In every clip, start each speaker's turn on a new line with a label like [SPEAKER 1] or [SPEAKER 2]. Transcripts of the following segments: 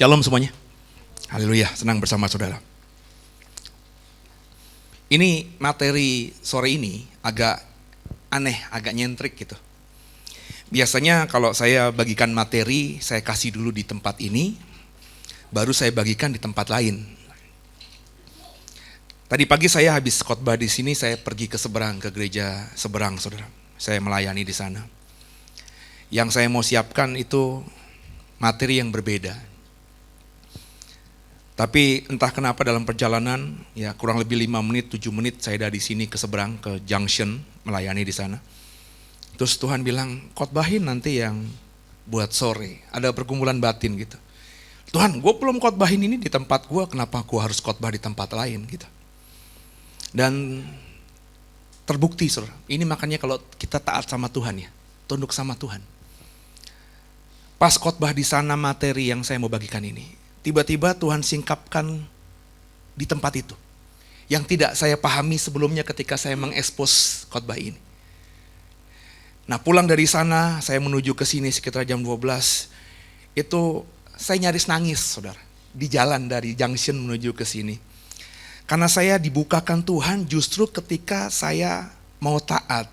[SPEAKER 1] Shalom semuanya. Haleluya, senang bersama saudara. Ini materi sore ini agak aneh, agak nyentrik gitu. Biasanya kalau saya bagikan materi, saya kasih dulu di tempat ini, baru saya bagikan di tempat lain. Tadi pagi saya habis khotbah di sini, saya pergi ke seberang, ke gereja seberang saudara. Saya melayani di sana. Yang saya mau siapkan itu materi yang berbeda. Tapi entah kenapa dalam perjalanan, ya kurang lebih 5 menit, 7 menit saya dari sini ke seberang, ke junction, melayani di sana. Terus Tuhan bilang, khotbahin nanti yang buat sore, ada pergumulan batin gitu. Tuhan, gue belum khotbahin ini di tempat gue, kenapa gue harus khotbah di tempat lain gitu. Dan terbukti saudara, ini makanya kalau kita taat sama Tuhan ya, tunduk sama Tuhan. Pas khotbah di sana materi yang saya mau bagikan ini, tiba-tiba Tuhan singkapkan di tempat itu. Yang tidak saya pahami sebelumnya ketika saya mengekspos khotbah ini. Nah pulang dari sana, saya menuju ke sini sekitar jam 12. Itu saya nyaris nangis saudara. Di jalan dari junction menuju ke sini. Karena saya dibukakan Tuhan justru ketika saya mau taat.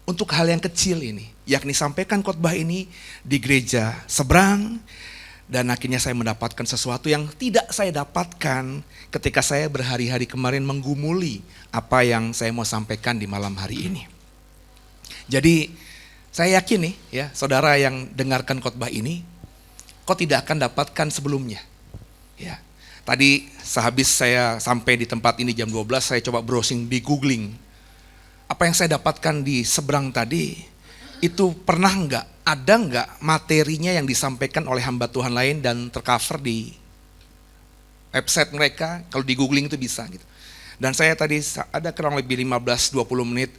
[SPEAKER 1] Untuk hal yang kecil ini. Yakni sampaikan khotbah ini di gereja seberang. Dan akhirnya saya mendapatkan sesuatu yang tidak saya dapatkan ketika saya berhari-hari kemarin menggumuli apa yang saya mau sampaikan di malam hari ini. Jadi saya yakin nih ya, saudara yang dengarkan khotbah ini, kok tidak akan dapatkan sebelumnya. Ya. Tadi sehabis saya sampai di tempat ini jam 12, saya coba browsing di googling. Apa yang saya dapatkan di seberang tadi, itu pernah ada nggak materinya yang disampaikan oleh hamba Tuhan lain dan tercover di website mereka, kalau di googling itu bisa gitu. Dan saya tadi ada kurang lebih 15-20 menit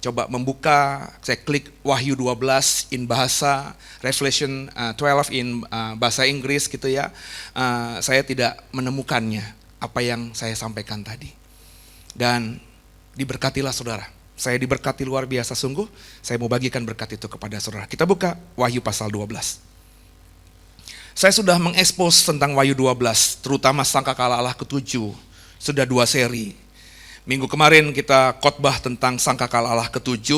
[SPEAKER 1] coba membuka, saya klik Wahyu 12 in bahasa, Revelation 12 in bahasa Inggris gitu ya. Saya tidak menemukannya apa yang saya sampaikan tadi. Dan diberkatilah saudara. Saya diberkati luar biasa sungguh, saya mau bagikan berkat itu kepada saudara. Kita buka Wahyu pasal 12. Saya sudah mengekspos tentang Wahyu 12, terutama sangkakala Allah ke-7, sudah 2 seri. Minggu kemarin kita khotbah tentang sangkakala Allah ke-7,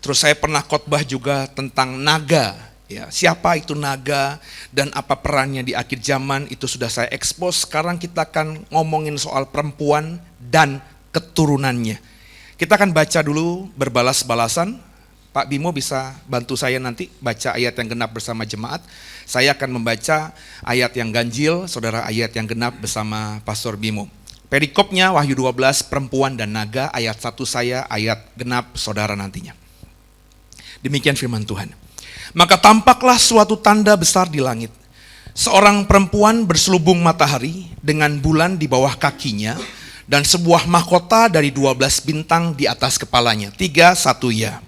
[SPEAKER 1] terus saya pernah khotbah juga tentang naga. Ya, siapa itu naga dan apa perannya di akhir zaman, itu sudah saya ekspos. Sekarang kita akan ngomongin soal perempuan dan keturunannya. Kita akan baca dulu berbalas-balasan. Pak Bimo bisa bantu saya nanti baca ayat yang genap bersama jemaat. Saya akan membaca ayat yang ganjil, saudara ayat yang genap bersama Pastor Bimo. Perikopnya Wahyu 12, perempuan dan naga, ayat 1 saya, ayat genap saudara nantinya. Demikian firman Tuhan. Maka tampaklah suatu tanda besar di langit. Seorang perempuan berselubung matahari dengan bulan di bawah kakinya, dan sebuah mahkota dari 12 bintang di atas kepalanya. 3, 1 ya.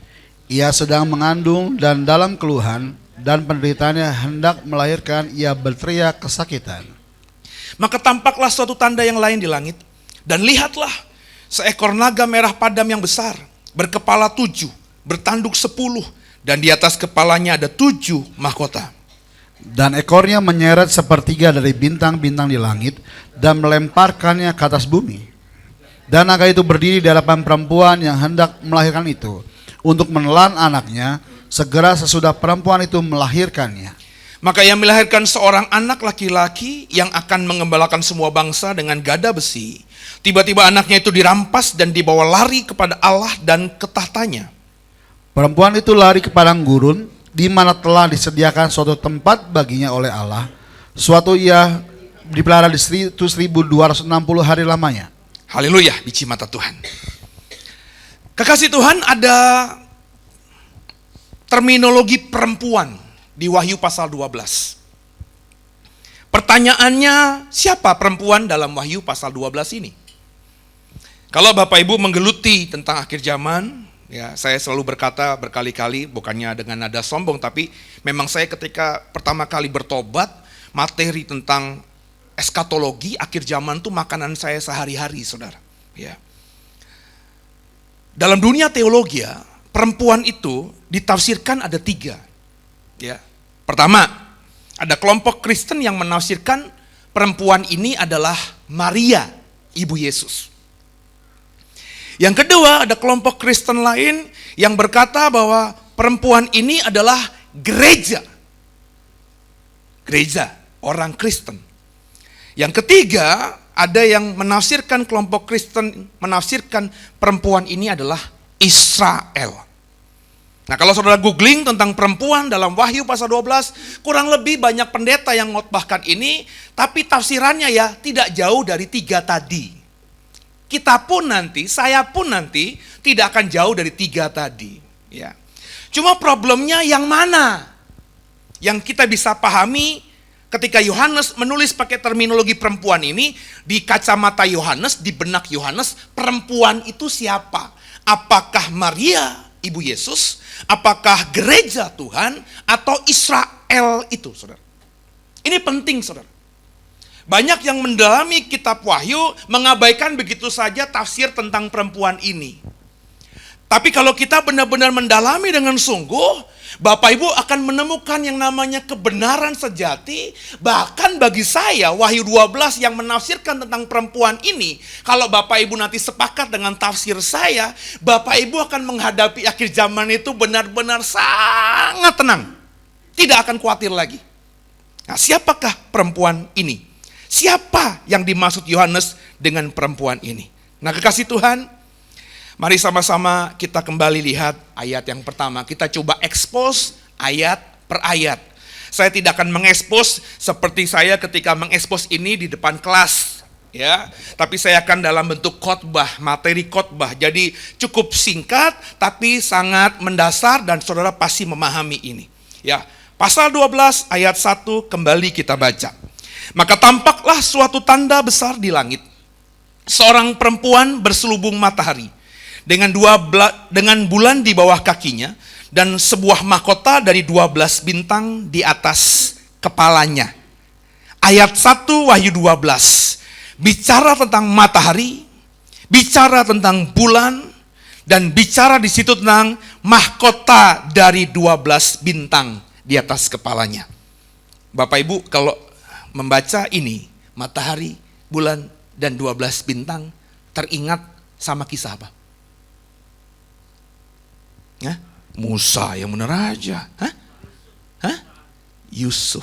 [SPEAKER 2] Ia sedang mengandung dan dalam keluhan, dan penderitaannya hendak melahirkan, ia berteriak kesakitan.
[SPEAKER 1] Maka tampaklah suatu tanda yang lain di langit, dan lihatlah seekor naga merah padam yang besar, berkepala 7, bertanduk 10, dan di atas kepalanya ada 7 mahkota.
[SPEAKER 2] Dan ekornya menyeret sepertiga dari bintang-bintang di langit, dan melemparkannya ke atas bumi. Dan naga itu berdiri di hadapan perempuan yang hendak melahirkan itu, untuk menelan anaknya, segera sesudah perempuan itu melahirkannya.
[SPEAKER 1] Maka ia melahirkan seorang anak laki-laki yang akan mengembalakan semua bangsa dengan gada besi. Tiba-tiba anaknya itu dirampas dan dibawa lari kepada Allah dan ke tahtanya.
[SPEAKER 2] Perempuan itu lari ke padang gurun, di mana telah disediakan suatu tempat baginya oleh Allah. Suatu ia dipelihara di 1260 hari lamanya.
[SPEAKER 1] Haleluya, biji mata Tuhan. Kekasih Tuhan, ada terminologi perempuan di Wahyu pasal 12. Pertanyaannya, siapa perempuan dalam Wahyu pasal 12 ini? Kalau Bapak Ibu menggeluti tentang akhir zaman, ya saya selalu berkata berkali-kali, bukannya dengan nada sombong, tapi memang saya ketika pertama kali bertobat, materi tentang eskatologi akhir zaman itu makanan saya sehari-hari, saudara. Ya. Dalam dunia teologi, perempuan itu ditafsirkan ada 3. Ya. Pertama, Ada kelompok Kristen yang menafsirkan perempuan ini adalah Maria, ibu Yesus. Yang kedua, ada kelompok Kristen lain yang berkata bahwa perempuan ini adalah gereja. Gereja, orang Kristen. Yang ketiga, ada yang menafsirkan, kelompok Kristen menafsirkan perempuan ini adalah Israel. Nah, kalau saudara googling tentang perempuan dalam Wahyu pasal 12, kurang lebih banyak pendeta yang mengkhotbahkan ini, tapi tafsirannya ya tidak jauh dari 3 tadi. Kita pun nanti, saya pun nanti tidak akan jauh dari 3 tadi. Ya. Cuma problemnya yang mana? Yang kita bisa pahami ketika Yohanes menulis pakai terminologi perempuan ini, di kacamata Yohanes, di benak Yohanes, perempuan itu siapa? Apakah Maria, ibu Yesus? Apakah gereja Tuhan? Atau Israel itu, saudara? Ini penting, saudara. Banyak yang mendalami kitab Wahyu mengabaikan begitu saja tafsir tentang perempuan ini. Tapi kalau kita benar-benar mendalami dengan sungguh, Bapak Ibu akan menemukan yang namanya kebenaran sejati. Bahkan bagi saya, Wahyu 12 yang menafsirkan tentang perempuan ini, kalau Bapak Ibu nanti sepakat dengan tafsir saya, Bapak Ibu akan menghadapi akhir zaman itu benar-benar sangat tenang. Tidak akan khawatir lagi. Nah, siapakah perempuan ini? Siapa yang dimaksud Yohanes dengan perempuan ini? Nah, kekasih Tuhan, mari sama-sama kita kembali lihat ayat yang pertama. Kita coba expose ayat per ayat. Saya tidak akan mengekspos seperti saya ketika mengekspos ini di depan kelas, ya. Tapi saya akan dalam bentuk khotbah, materi khotbah. Jadi cukup singkat tapi sangat mendasar dan saudara pasti memahami ini. Ya, pasal 12 ayat 1 kembali kita baca. Maka tampaklah suatu tanda besar di langit. Seorang perempuan berselubung matahari dengan bulan di bawah kakinya dan sebuah mahkota dari 12 bintang di atas kepalanya. Ayat 1 Wahyu 12 bicara tentang matahari, bicara tentang bulan, dan bicara di situ tentang mahkota dari 12 bintang di atas kepalanya. Bapak Ibu kalau membaca ini, matahari, bulan, dan 12 bintang, teringat sama kisah apa? Hah? Musa yang benar aja. Hah? Yusuf.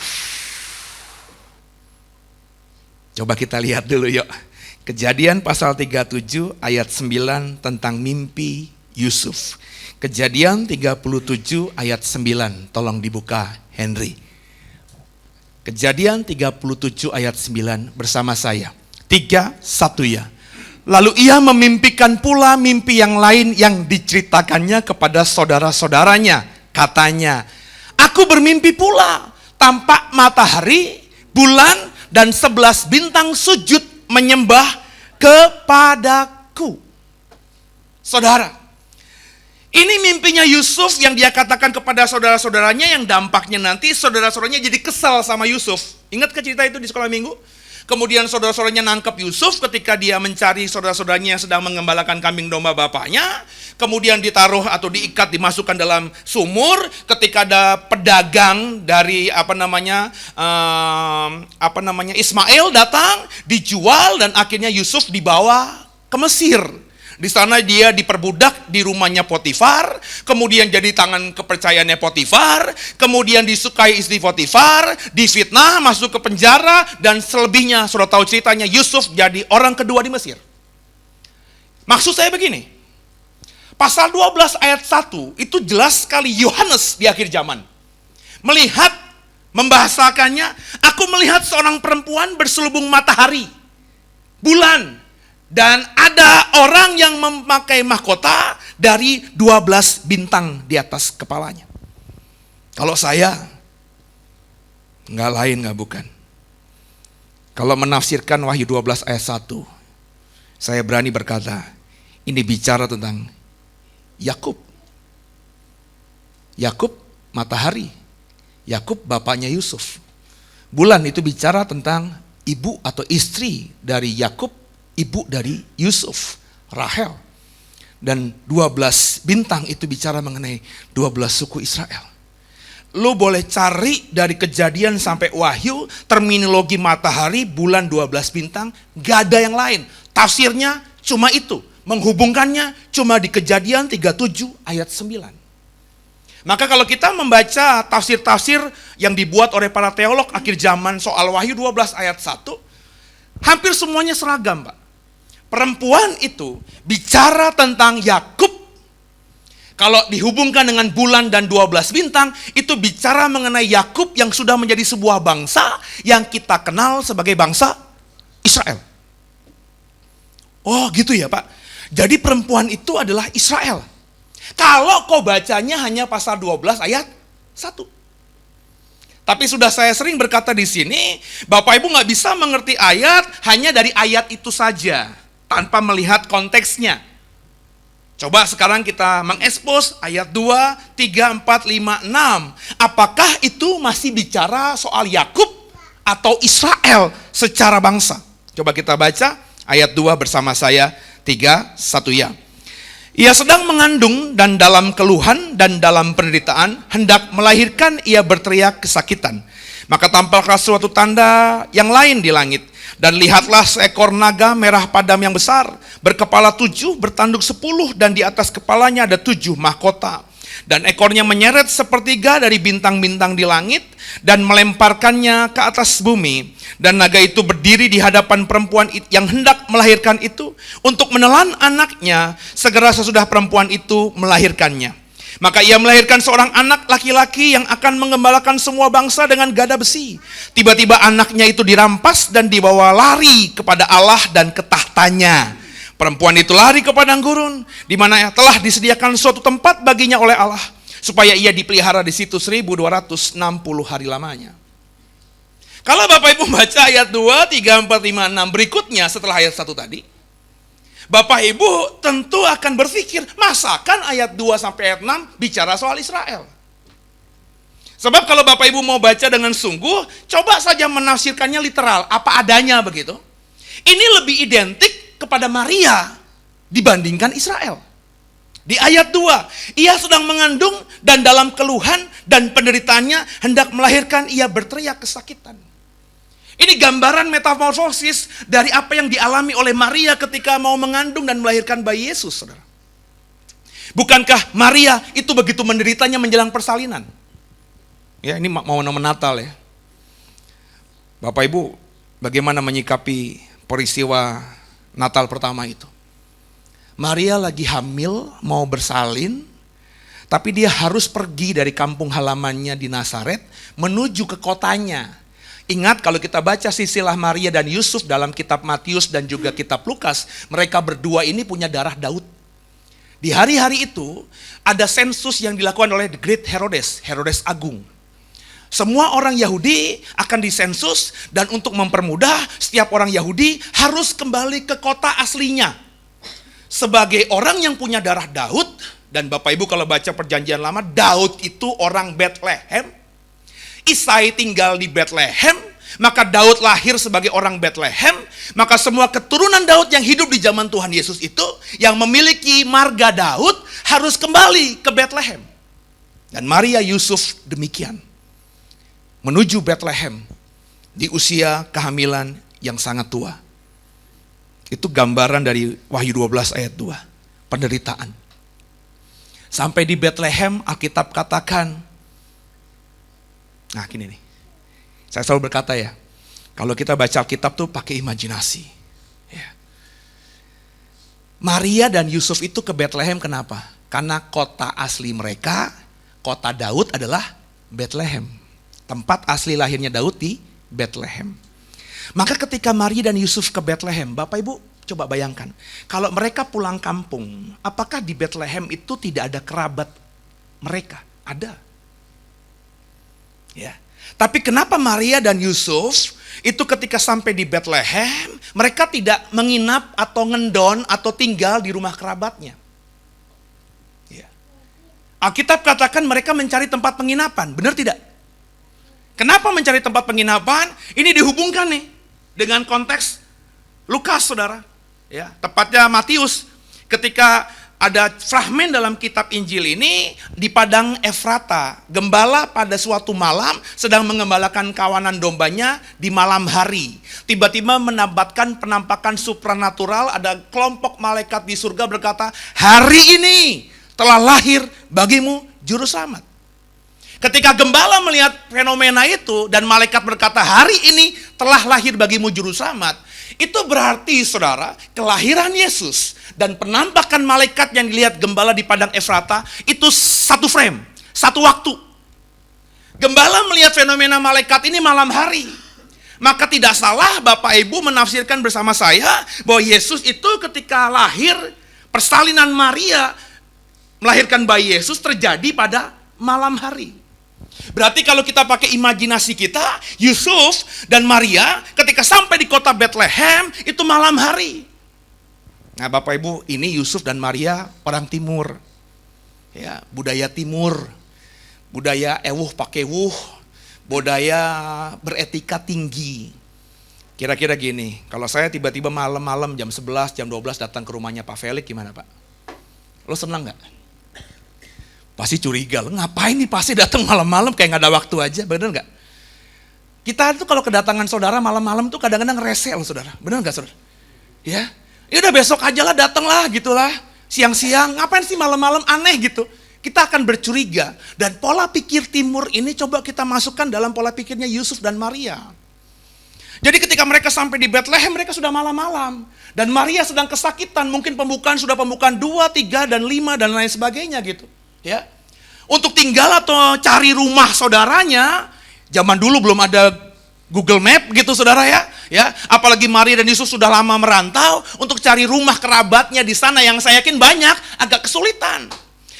[SPEAKER 1] Coba kita lihat dulu yuk. Kejadian pasal 37 ayat 9 tentang mimpi Yusuf. Kejadian 37 ayat 9. Tolong dibuka Henry. Kejadian 37 ayat 9 bersama saya. 3, 1 ya. Lalu ia memimpikan pula mimpi yang lain yang diceritakannya kepada saudara-saudaranya. Katanya, aku bermimpi pula, tampak matahari, bulan, dan 11 bintang sujud menyembah kepadaku. Saudara, ini mimpinya Yusuf yang dia katakan kepada saudara-saudaranya, yang dampaknya nanti saudara-saudaranya jadi kesal sama Yusuf. Ingat ke cerita itu di sekolah minggu? Kemudian saudara-saudaranya nangkep Yusuf ketika dia mencari saudara-saudaranya yang sedang mengembalakan kambing domba bapaknya. Kemudian ditaruh atau diikat, dimasukkan dalam sumur. Ketika ada pedagang dari Ismail datang, dijual, dan akhirnya Yusuf dibawa ke Mesir. Di sana dia diperbudak di rumahnya Potifar, kemudian jadi tangan kepercayaannya Potifar, kemudian disukai istri Potifar, difitnah, masuk ke penjara, dan selebihnya sudah tahu ceritanya, Yusuf jadi orang kedua di Mesir. Maksud saya begini, pasal 12 ayat 1 itu jelas sekali Yohanes di akhir zaman. Melihat, membahasakannya, aku melihat seorang perempuan berselubung matahari, bulan, dan ada orang yang memakai mahkota dari 12 bintang di atas kepalanya. Kalau saya, nggak lain nggak bukan. Kalau menafsirkan Wahyu 12 ayat 1, saya berani berkata, ini bicara tentang Yakub. Yakub matahari, Yakub bapaknya Yusuf. Bulan itu bicara tentang ibu atau istri dari Yakub, ibu dari Yusuf, Rahel. Dan 12 bintang itu bicara mengenai 12 suku Israel. Lu boleh cari dari Kejadian sampai Wahyu, terminologi matahari, bulan, 12 bintang, gak ada yang lain. Tafsirnya cuma itu. Menghubungkannya cuma di Kejadian 37 ayat 9. Maka kalau kita membaca tafsir-tafsir yang dibuat oleh para teolog akhir zaman soal Wahyu 12 ayat 1, hampir semuanya seragam, Pak. Perempuan itu bicara tentang Yakub. Kalau dihubungkan dengan bulan dan 12 bintang, itu bicara mengenai Yakub yang sudah menjadi sebuah bangsa yang kita kenal sebagai bangsa Israel. Oh gitu ya Pak. Jadi perempuan itu adalah Israel. Kalau kau bacanya hanya pasal 12 ayat 1. Tapi sudah saya sering berkata di sini, Bapak Ibu nggak bisa mengerti ayat hanya dari ayat itu saja, tanpa melihat konteksnya. Coba sekarang kita mengekspos ayat 2, 3, 4, 5, 6. Apakah itu masih bicara soal Yakub atau Israel secara bangsa? Coba kita baca ayat 2 bersama saya, 3, 1 ya. Ia sedang mengandung dan dalam keluhan dan dalam penderitaan, hendak melahirkan ia berteriak kesakitan. Maka tampaklah suatu tanda yang lain di langit. Dan lihatlah seekor naga merah padam yang besar, berkepala 7, bertanduk 10, dan di atas kepalanya ada 7 mahkota. Dan ekornya menyeret sepertiga dari bintang-bintang di langit, dan melemparkannya ke atas bumi. Dan naga itu berdiri di hadapan perempuan yang hendak melahirkan itu, untuk menelan anaknya, segera sesudah perempuan itu melahirkannya. Maka ia melahirkan seorang anak laki-laki yang akan mengembalakan semua bangsa dengan gada besi. Tiba-tiba anaknya itu dirampas dan dibawa lari kepada Allah dan ke tahtanya. Perempuan itu lari ke padang gurun, di mana telah disediakan suatu tempat baginya oleh Allah, supaya ia dipelihara di situ 1260 hari lamanya. Kalau Bapak Ibu baca ayat 2, 3, 4, 5, 6 berikutnya setelah ayat 1 tadi, Bapak Ibu tentu akan berpikir, masakan ayat 2 sampai ayat 6 bicara soal Israel? Sebab kalau Bapak Ibu mau baca dengan sungguh, coba saja menafsirkannya literal, apa adanya begitu. Ini lebih identik kepada Maria dibandingkan Israel. Di ayat 2, ia sedang mengandung dan dalam keluhan dan penderitaannya hendak melahirkan, ia berteriak kesakitan. Ini gambaran metamorfosis dari apa yang dialami oleh Maria ketika mau mengandung dan melahirkan bayi Yesus, saudara. Bukankah Maria itu begitu menderitanya menjelang persalinan? Ya, ini mau Natal ya. Bapak Ibu, bagaimana menyikapi peristiwa Natal pertama itu? Maria lagi hamil, mau bersalin, tapi dia harus pergi dari kampung halamannya di Nazaret menuju ke kotanya. Ingat kalau kita baca silsilah Maria dan Yusuf dalam kitab Matius dan juga kitab Lukas, mereka berdua ini punya darah Daud. Di hari-hari itu ada sensus yang dilakukan oleh the Great Herodes, Herodes Agung. Semua orang Yahudi akan disensus dan untuk mempermudah setiap orang Yahudi harus kembali ke kota aslinya. Sebagai orang yang punya darah Daud, dan Bapak Ibu kalau baca perjanjian lama, Daud itu orang Bethlehem. Isai tinggal di Bethlehem, maka Daud lahir sebagai orang Bethlehem, maka semua keturunan Daud yang hidup di zaman Tuhan Yesus itu, yang memiliki marga Daud, harus kembali ke Bethlehem. Dan Maria Yusuf demikian, menuju Bethlehem di usia kehamilan yang sangat tua. Itu gambaran dari Wahyu 12 ayat 2, penderitaan. Sampai di Bethlehem, Alkitab katakan, nah gini nih, saya selalu berkata ya, kalau kita baca Alkitab tuh pakai imajinasi. Ya. Maria dan Yusuf itu ke Bethlehem kenapa? Karena kota asli mereka, kota Daud adalah Bethlehem. Tempat asli lahirnya Daud di Bethlehem. Maka ketika Maria dan Yusuf ke Bethlehem, Bapak Ibu coba bayangkan, kalau mereka pulang kampung, apakah di Bethlehem itu tidak ada kerabat mereka? Ada. Ya. Tapi kenapa Maria dan Yusuf itu ketika sampai di Bethlehem, mereka tidak menginap atau ngendon atau tinggal di rumah kerabatnya? Ya. Alkitab katakan mereka mencari tempat penginapan, benar tidak? Kenapa mencari tempat penginapan? Ini dihubungkan nih dengan konteks Lukas, saudara. Ya, tepatnya Matius. Ketika ada fragmen dalam kitab Injil ini di padang Efrata. Gembala pada suatu malam sedang mengembalakan kawanan dombanya di malam hari. Tiba-tiba menambatkan penampakan supranatural, ada kelompok malaikat di surga berkata, hari ini telah lahir bagimu juru selamat. Ketika gembala melihat fenomena itu dan malaikat berkata, hari ini telah lahir bagimu juru selamat, itu berarti saudara, kelahiran Yesus dan penampakan malaikat yang dilihat gembala di padang Efrata itu satu frame, satu waktu. Gembala melihat fenomena malaikat ini malam hari. Maka tidak salah Bapak Ibu menafsirkan bersama saya bahwa Yesus itu ketika lahir, persalinan Maria melahirkan bayi Yesus terjadi pada malam hari. Berarti kalau kita pakai imajinasi kita, Yusuf dan Maria ketika sampai di kota Bethlehem itu malam hari. Nah Bapak Ibu, ini Yusuf dan Maria orang timur. Ya, budaya timur. Budaya ewuh pakai wuh. Budaya beretika tinggi. Kira-kira gini, kalau saya tiba-tiba malam-malam jam 11, jam 12 datang ke rumahnya Pak Felix, gimana Pak? Lo senang gak? Pasti curiga, lo ngapain nih pasti datang malam-malam kayak gak ada waktu aja, bener gak? Kita tuh kalau kedatangan saudara malam-malam tuh kadang-kadang rese loh saudara, bener gak saudara? Ya udah besok aja lah, datang lah gitulah, siang-siang, ngapain sih malam-malam, aneh gitu. Kita akan bercuriga, dan pola pikir timur ini coba kita masukkan dalam pola pikirnya Yusuf dan Maria. Jadi ketika mereka sampai di Bethlehem, mereka sudah malam-malam. Dan Maria sedang kesakitan, mungkin sudah pembukaan 2, 3, dan 5, dan lain sebagainya gitu. Ya, untuk tinggal atau cari rumah saudaranya, zaman dulu belum ada Google Map gitu saudara ya. Ya, apalagi Maria dan Yusuf sudah lama merantau, untuk cari rumah kerabatnya di sana yang saya yakin banyak agak kesulitan.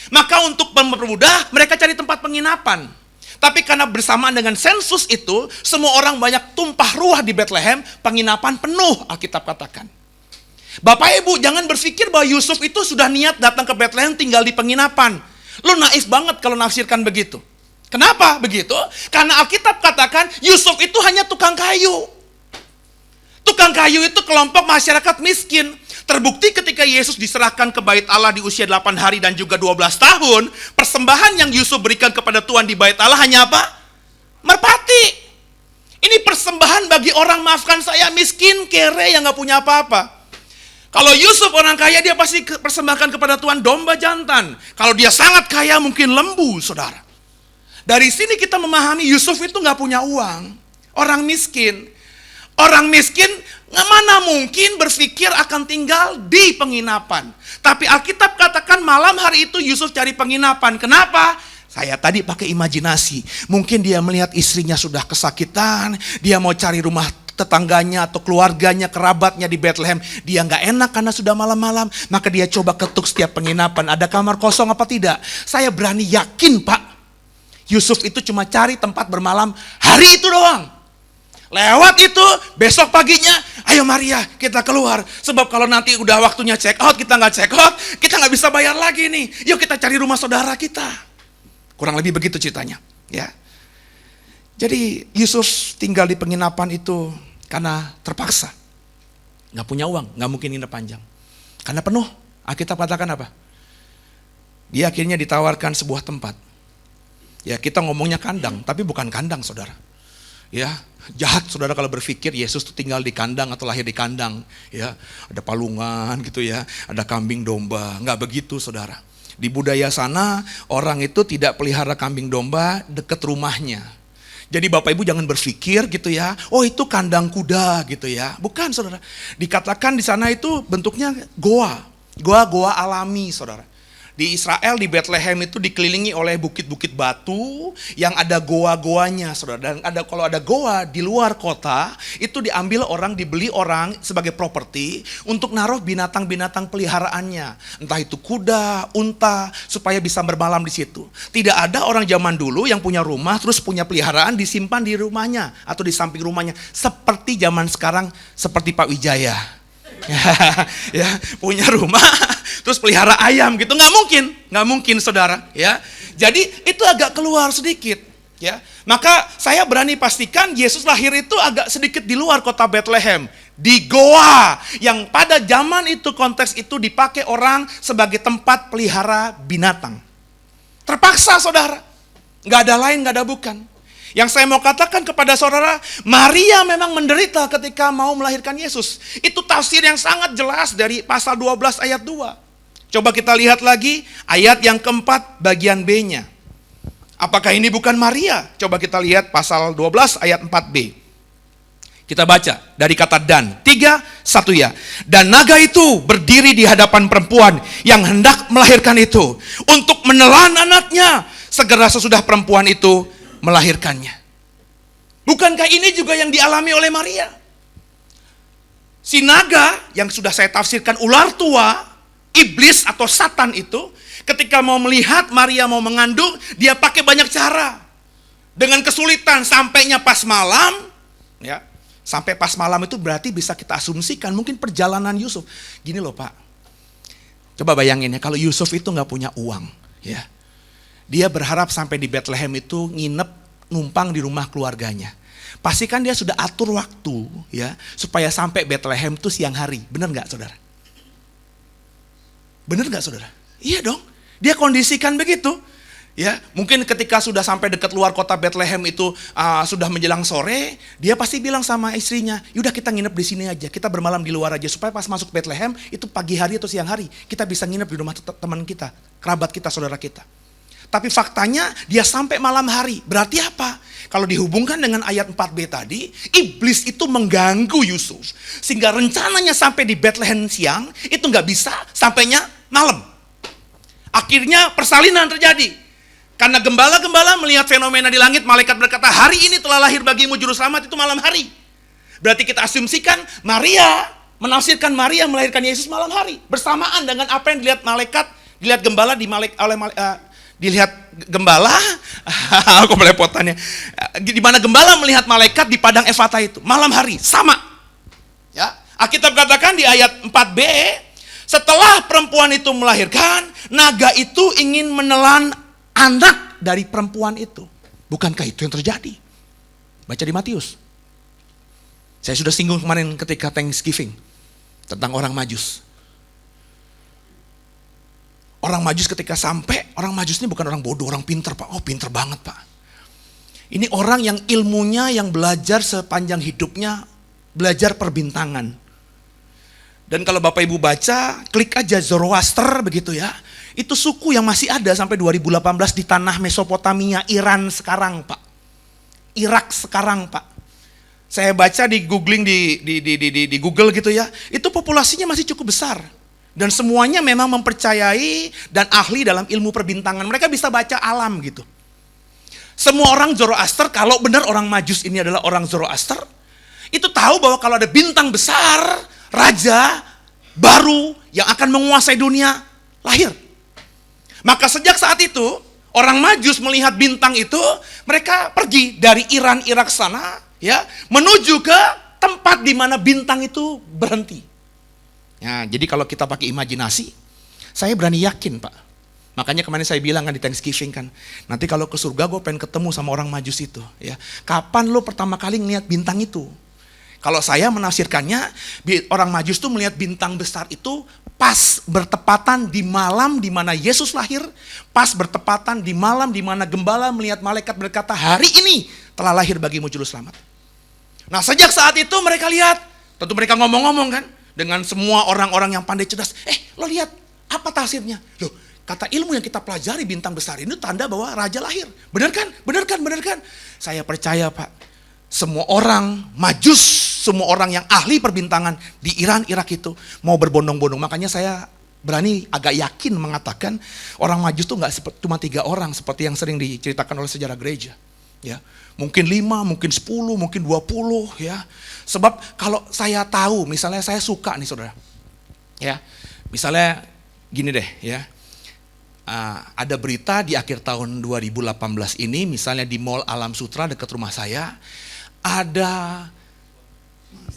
[SPEAKER 1] Maka untuk mempermudah mereka cari tempat penginapan. Tapi karena bersamaan dengan sensus itu, semua orang banyak tumpah ruah di Bethlehem, penginapan penuh Alkitab katakan. Bapak Ibu jangan berpikir bahwa Yusuf itu sudah niat datang ke Bethlehem tinggal di penginapan. Lu naif banget kalau nafsirkan begitu. Kenapa begitu? Karena Alkitab katakan Yusuf itu hanya tukang kayu. Tukang kayu itu kelompok masyarakat miskin. Terbukti ketika Yesus diserahkan ke bait Allah di usia 8 hari dan juga 12 tahun, persembahan yang Yusuf berikan kepada Tuhan di bait Allah hanya apa? Merpati. Ini persembahan bagi orang, maafkan saya, miskin, kere, yang gak punya apa-apa. Kalau Yusuf orang kaya, dia pasti persembahkan kepada Tuhan domba jantan. Kalau dia sangat kaya mungkin lembu, saudara. Dari sini kita memahami Yusuf itu gak punya uang. Orang miskin. Orang miskin mana mungkin berpikir akan tinggal di penginapan. Tapi Alkitab katakan malam hari itu Yusuf cari penginapan. Kenapa? Saya tadi pakai imajinasi. Mungkin dia melihat istrinya sudah kesakitan. Dia mau cari rumah tetangganya atau keluarganya, kerabatnya di Bethlehem. Dia nggak enak karena sudah malam-malam. Maka dia coba ketuk setiap penginapan. Ada kamar kosong apa tidak? Saya berani yakin Pak, Yusuf itu cuma cari tempat bermalam hari itu doang. Lewat itu, besok paginya, ayo Maria kita keluar. Sebab kalau nanti udah waktunya check out, kita nggak check out, kita nggak bisa bayar lagi nih. Yuk kita cari rumah saudara kita. Kurang lebih begitu ceritanya. Ya. Jadi Yusuf tinggal di penginapan itu karena terpaksa. Nggak punya uang, nggak mungkin nginep panjang. Karena penuh, Alkitab katakan apa? Dia akhirnya ditawarkan sebuah tempat. Ya kita ngomongnya kandang, tapi bukan kandang saudara. Ya, jahat saudara kalau berpikir Yesus itu tinggal di kandang atau lahir di kandang. Ya, ada palungan gitu ya, ada kambing domba. Nggak begitu saudara. Di budaya sana orang itu tidak pelihara kambing domba dekat rumahnya. Jadi Bapak Ibu jangan berpikir gitu ya, oh itu kandang kuda gitu ya. Bukan saudara. Dikatakan di sana itu bentuknya goa. Goa alami saudara. Di Israel, di Bethlehem itu dikelilingi oleh bukit-bukit batu yang ada goa-goanya, saudara. Dan kalau ada goa di luar kota, itu diambil orang, dibeli orang sebagai properti untuk naruh binatang-binatang peliharaannya. Entah itu kuda, unta, supaya bisa bermalam di situ. Tidak ada orang zaman dulu yang punya rumah, terus punya peliharaan disimpan di rumahnya atau di samping rumahnya. Seperti zaman sekarang, seperti Pak Wijaya. Ya, punya rumah terus pelihara ayam gitu, nggak mungkin saudara ya. Jadi itu agak keluar sedikit ya. Maka saya berani pastikan Yesus lahir itu agak sedikit di luar kota Bethlehem, Di goa yang pada zaman itu konteks itu dipakai orang sebagai tempat pelihara binatang. Terpaksa saudara, nggak ada lain, nggak ada bukan. Yang saya mau katakan kepada saudara, Maria memang menderita ketika mau melahirkan Yesus. Itu tafsir yang sangat jelas dari pasal 12 ayat 2. Coba kita lihat lagi ayat yang keempat bagian B-nya. Apakah ini bukan Maria? Coba kita lihat pasal 12 ayat 4b. Kita baca dari kata dan. 3, 1 ya. Dan naga itu berdiri di hadapan perempuan yang hendak melahirkan itu untuk menelan anaknya segera sesudah perempuan itu melahirkannya. Bukankah ini juga yang dialami oleh Maria? Si naga yang sudah saya tafsirkan ular tua, iblis atau Satan itu, ketika mau melihat Maria mau mengandung, dia pakai banyak cara. Dengan kesulitan sampainya pas malam, ya. Sampai pas malam itu berarti bisa kita asumsikan mungkin perjalanan Yusuf. Gini loh Pak, coba bayangin ya, kalau Yusuf itu nggak punya uang, ya, dia berharap sampai di Bethlehem itu nginep, numpang di rumah keluarganya. Pastikan dia sudah atur waktu, ya, supaya sampai Bethlehem itu siang hari. Benar nggak saudara? Benar nggak saudara? Iya dong, dia kondisikan begitu. Ya, mungkin ketika sudah sampai dekat luar kota Bethlehem itu sudah menjelang sore, dia pasti bilang sama istrinya, yaudah kita nginep di sini aja, kita bermalam di luar aja supaya pas masuk Bethlehem itu pagi hari atau siang hari kita bisa nginep di rumah teman kita, kerabat kita, saudara kita. Tapi faktanya dia sampai malam hari. Berarti apa? Kalau dihubungkan dengan ayat 4b tadi, iblis itu mengganggu Yusuf sehingga rencananya sampai di Bethlehem siang itu nggak bisa, sampainya malam. Akhirnya persalinan terjadi. Karena gembala-gembala melihat fenomena di langit, malaikat berkata, hari ini telah lahir bagimu juru selamat, itu malam hari. Berarti kita asumsikan Maria, menafsirkan Maria melahirkan Yesus malam hari. Bersamaan dengan apa yang dilihat malaikat, dilihat gembala, dilihat gembala, aku melepotannya. Di mana gembala melihat malaikat di padang Efata itu, malam hari, sama. Ya, Alkitab katakan di ayat 4b, setelah perempuan itu melahirkan, naga itu ingin menelan anak dari perempuan itu. Bukankah itu yang terjadi? Baca di Matius. Saya sudah singgung kemarin ketika Thanksgiving tentang orang Majus. Orang Majus ketika sampai, orang Majus ini bukan orang bodoh, orang pinter Pak. Oh pinter banget Pak. Ini orang yang ilmunya, yang belajar sepanjang hidupnya, belajar perbintangan. Dan kalau Bapak Ibu baca, klik aja Zoroaster begitu ya. Itu suku yang masih ada sampai 2018 di tanah Mesopotamia, Iran sekarang Pak. Irak sekarang Pak. Saya baca di googling di Google gitu ya. Itu populasinya masih cukup besar. Dan semuanya memang mempercayai dan ahli dalam ilmu perbintangan. Mereka bisa baca alam gitu. Semua orang Zoroaster, kalau benar orang Majus ini adalah orang Zoroaster, itu tahu bahwa kalau ada bintang besar, raja baru yang akan menguasai dunia lahir. Maka sejak saat itu, orang Majus melihat bintang itu, mereka pergi dari Iran, Irak sana, ya, menuju ke tempat di mana bintang itu berhenti. Ya, jadi kalau kita pakai imajinasi, saya berani yakin Pak. Makanya kemarin saya bilang kan di Thanksgiving kan, nanti kalau ke surga gue pengen ketemu sama orang Majus itu. Ya, kapan lo pertama kali ngeliat bintang itu? Kalau saya menafsirkannya, orang Majus tuh melihat bintang besar itu pas bertepatan di malam di mana Yesus lahir, pas bertepatan di malam di mana gembala melihat malaikat berkata, hari ini telah lahir bagimu juru selamat. Nah sejak saat itu mereka lihat, tentu mereka ngomong-ngomong kan, dengan semua orang-orang yang pandai cerdas, lo lihat apa tafsirnya? Loh, kata ilmu yang kita pelajari bintang besar ini tanda bahwa raja lahir. Benar kan? Benar kan? Benar kan? Saya percaya Pak, semua orang Majus, semua orang yang ahli perbintangan di Iran, Irak itu mau berbondong-bondong. Makanya saya berani agak yakin mengatakan orang Majus itu nggak cuma 3 orang seperti yang sering diceritakan oleh sejarah gereja. Ya, mungkin 5, mungkin 10, mungkin 20 ya. Sebab kalau saya tahu, misalnya saya suka nih saudara. Ya, misalnya gini deh ya. Ada berita di akhir tahun 2018 ini, misalnya di Mall Alam Sutra dekat rumah saya, ada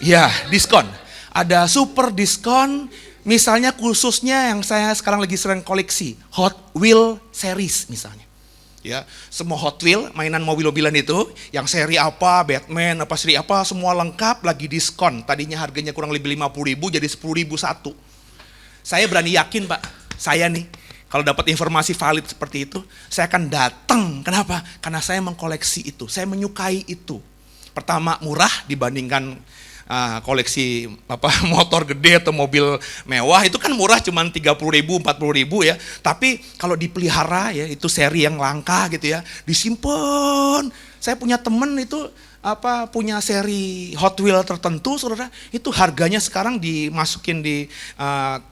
[SPEAKER 1] ya diskon, ada super diskon, misalnya khususnya yang saya sekarang lagi sering koleksi, Hot Wheel series misalnya. Ya, semua Hot Wheel, mainan mobil-mobilan itu, yang seri apa, Batman, apa seri apa, semua lengkap lagi diskon. Tadinya harganya kurang lebih 50.000 jadi 10.000 satu. Saya berani yakin Pak, saya nih, kalau dapat informasi valid seperti itu, saya akan datang. Kenapa? Karena saya mengkoleksi itu, saya menyukai itu. Pertama, murah dibandingkan koleksi motor gede atau mobil mewah, itu kan murah cuman 30.000, 40.000 ya. Tapi kalau dipelihara ya, itu seri yang langka gitu ya, disimpan. Saya punya temen itu punya seri Hot Wheel tertentu, saudara, itu harganya sekarang dimasukin di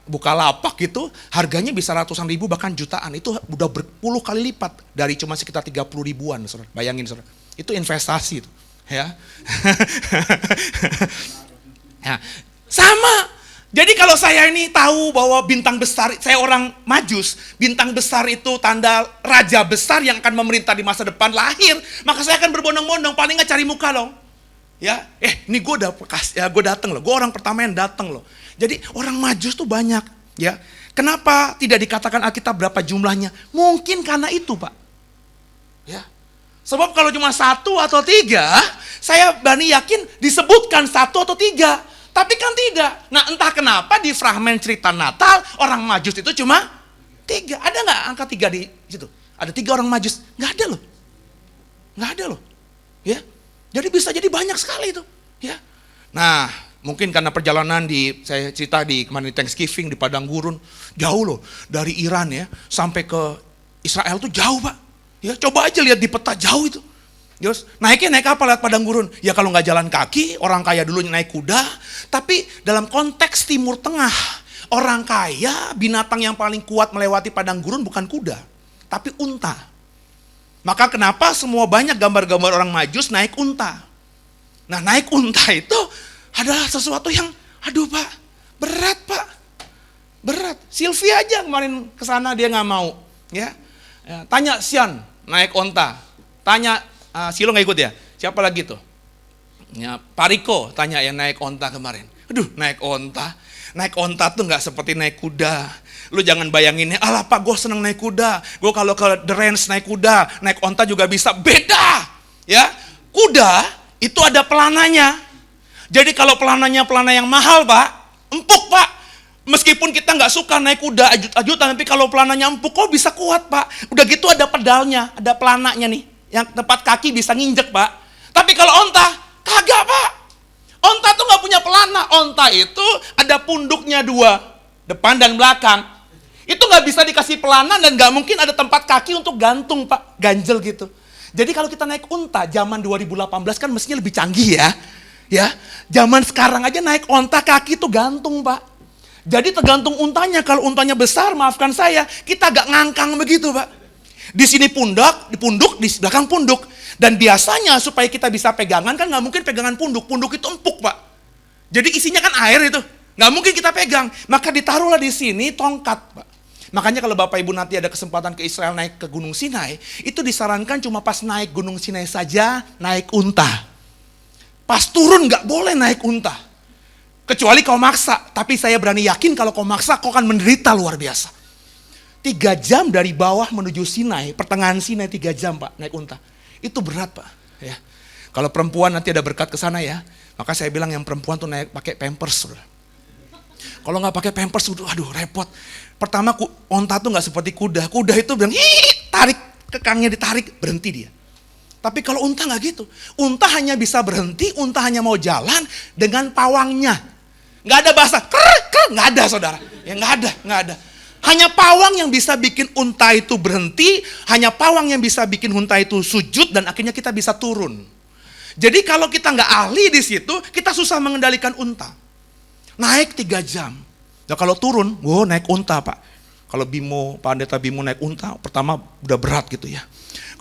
[SPEAKER 1] Bukalapak gitu, harganya bisa ratusan ribu bahkan jutaan. Itu udah berpuluh kali lipat dari cuma sekitar 30.000-an, saudara. Bayangin saudara, itu investasi itu. Ya. Ya, sama. Jadi kalau saya ini tahu bahwa bintang besar, saya orang Majus, bintang besar itu tanda raja besar yang akan memerintah di masa depan lahir, maka saya akan berbondong-bondong, paling nggak cari muka loh. Ya, ini gue udah ya, gue datang loh, gue orang pertama yang datang loh. Jadi orang Majus tuh banyak, ya. Kenapa tidak dikatakan Alkitab berapa jumlahnya? Mungkin karena itu, Pak. Ya. Sebab kalau cuma 1 atau 3, saya berani yakin disebutkan 1 atau 3. Tapi kan tidak. Nah entah kenapa di fragmen cerita Natal, orang Majus itu cuma 3. Ada nggak angka 3 di situ? Ada 3 orang Majus? Nggak ada loh. Nggak ada loh. Ya. Jadi bisa jadi banyak sekali itu. Ya. Nah mungkin karena perjalanan saya cerita di kemarin Thanksgiving di Padang Gurun, jauh loh. Dari Iran ya, sampai ke Israel tuh jauh Pak. Ya, coba aja lihat di peta jauh itu. Terus naiknya naik apa lewat Padang Gurun? Ya kalau nggak jalan kaki, orang kaya dulu naik kuda. Tapi dalam konteks Timur Tengah, orang kaya, binatang yang paling kuat melewati Padang Gurun bukan kuda, tapi unta. Maka kenapa semua banyak gambar-gambar orang Majus naik unta? Nah naik unta itu adalah sesuatu yang, aduh Pak, berat Pak, berat. Sylvia aja kemarin kesana dia nggak mau, ya. Tanya Sian naik onta, tanya Silo nggak ikut ya? Siapa lagi tuh? Ya, Pariko tanya yang naik onta kemarin. Aduh, naik onta tuh nggak seperti naik kuda. Lu jangan bayangin, alah Pak, gue seneng naik kuda. Gue kalau ke The Range naik kuda, naik onta juga bisa. Beda, ya. Kuda itu ada pelananya. Jadi kalau pelananya pelana yang mahal Pak, empuk Pak. Meskipun kita nggak suka naik kuda ajut-ajutan, tapi kalau pelananya empuk, kok bisa kuat Pak? Udah gitu ada pedalnya, ada pelananya nih, yang tempat kaki bisa nginjek Pak. Tapi kalau onta, kagak Pak. Onta tuh nggak punya pelana. Onta itu ada punduknya 2, depan dan belakang. Itu nggak bisa dikasih pelana dan nggak mungkin ada tempat kaki untuk gantung Pak, ganjel gitu. Jadi kalau kita naik unta, zaman 2018 kan mestinya lebih canggih ya. Ya, zaman sekarang aja naik onta kaki tuh gantung Pak. Jadi tergantung untanya, kalau untanya besar, maafkan saya, kita agak ngangkang begitu Pak. Di sini pundak, di punduk, di belakang punduk. Dan biasanya supaya kita bisa pegangan, kan nggak mungkin pegangan punduk itu empuk Pak. Jadi isinya kan air itu, nggak mungkin kita pegang. Maka ditaruhlah di sini tongkat Pak. Makanya kalau Bapak Ibu nanti ada kesempatan ke Israel naik ke Gunung Sinai, itu disarankan cuma pas naik Gunung Sinai saja, naik unta. Pas turun nggak boleh naik unta. Kecuali kau maksa, tapi saya berani yakin kalau kau maksa kau akan menderita luar biasa. 3 jam dari bawah menuju Sinai, pertengahan Sinai 3 jam Pak naik unta. Itu berat Pak. Ya. Kalau perempuan nanti ada berkat ke sana ya, maka saya bilang yang perempuan tuh naik pakai pampers. Kalau nggak pakai pampers, aduh repot. Pertama unta tuh nggak seperti kuda. Kuda itu bilang, tarik kekangnya ditarik, berhenti dia. Tapi kalau unta nggak gitu. Unta hanya bisa berhenti, unta hanya mau jalan dengan pawangnya. Nggak ada bahasa, nggak ada saudara. Ya nggak ada. Hanya pawang yang bisa bikin unta itu berhenti, hanya pawang yang bisa bikin unta itu sujud dan akhirnya kita bisa turun. Jadi kalau kita nggak ahli di situ, kita susah mengendalikan unta. Naik 3 jam. Nah kalau turun, naik unta Pak. Kalau Pak Pendeta Bimo naik unta, pertama udah berat gitu ya.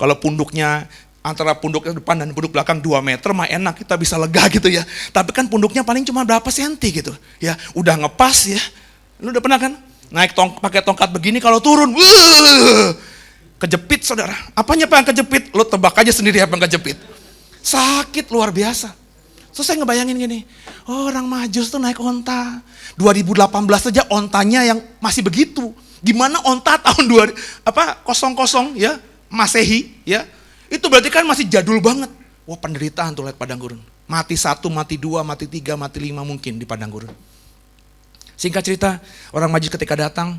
[SPEAKER 1] Kalau punduknya antara punduk depan dan punduk belakang 2 meter mah enak, kita bisa lega gitu ya. Tapi kan punduknya paling cuma berapa senti gitu. Ya, udah ngepas ya. Lu udah pernah kan? Naik pakai tongkat begini kalau turun, kejepit saudara. Apanya Pak yang kejepit? Lu tebak aja sendiri apa yang kejepit. Sakit luar biasa. Terus saya ngebayangin gini, orang Majus tuh naik onta. 2018 saja ontanya yang masih begitu. Gimana onta tahun 00 ya? Masehi, ya. Itu berarti kan masih jadul banget. Wah, penderitaan tuh lihat padang gurun. Mati 1, mati 2, mati 3, mati 5 mungkin di padang gurun. Singkat cerita, orang Majus ketika datang,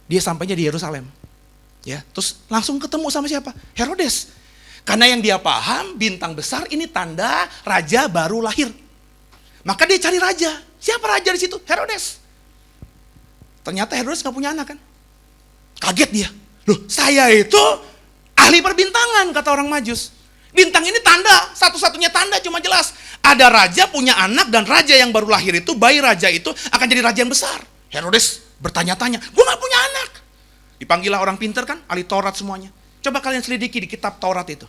[SPEAKER 1] dia sampainya di Yerusalem. Ya, terus langsung ketemu sama siapa? Herodes. Karena yang dia paham, bintang besar ini tanda raja baru lahir. Maka dia cari raja. Siapa raja di situ? Herodes. Ternyata Herodes gak punya anak kan? Kaget dia. Loh, saya itu ahli perbintangan, kata orang Majus. Bintang ini tanda, satu-satunya tanda cuma jelas. Ada raja punya anak dan raja yang baru lahir itu, bayi raja itu akan jadi raja yang besar. Herodes bertanya-tanya, gue gak punya anak. Dipanggillah orang pintar kan, ahli Taurat semuanya. Coba kalian selidiki di kitab Taurat itu.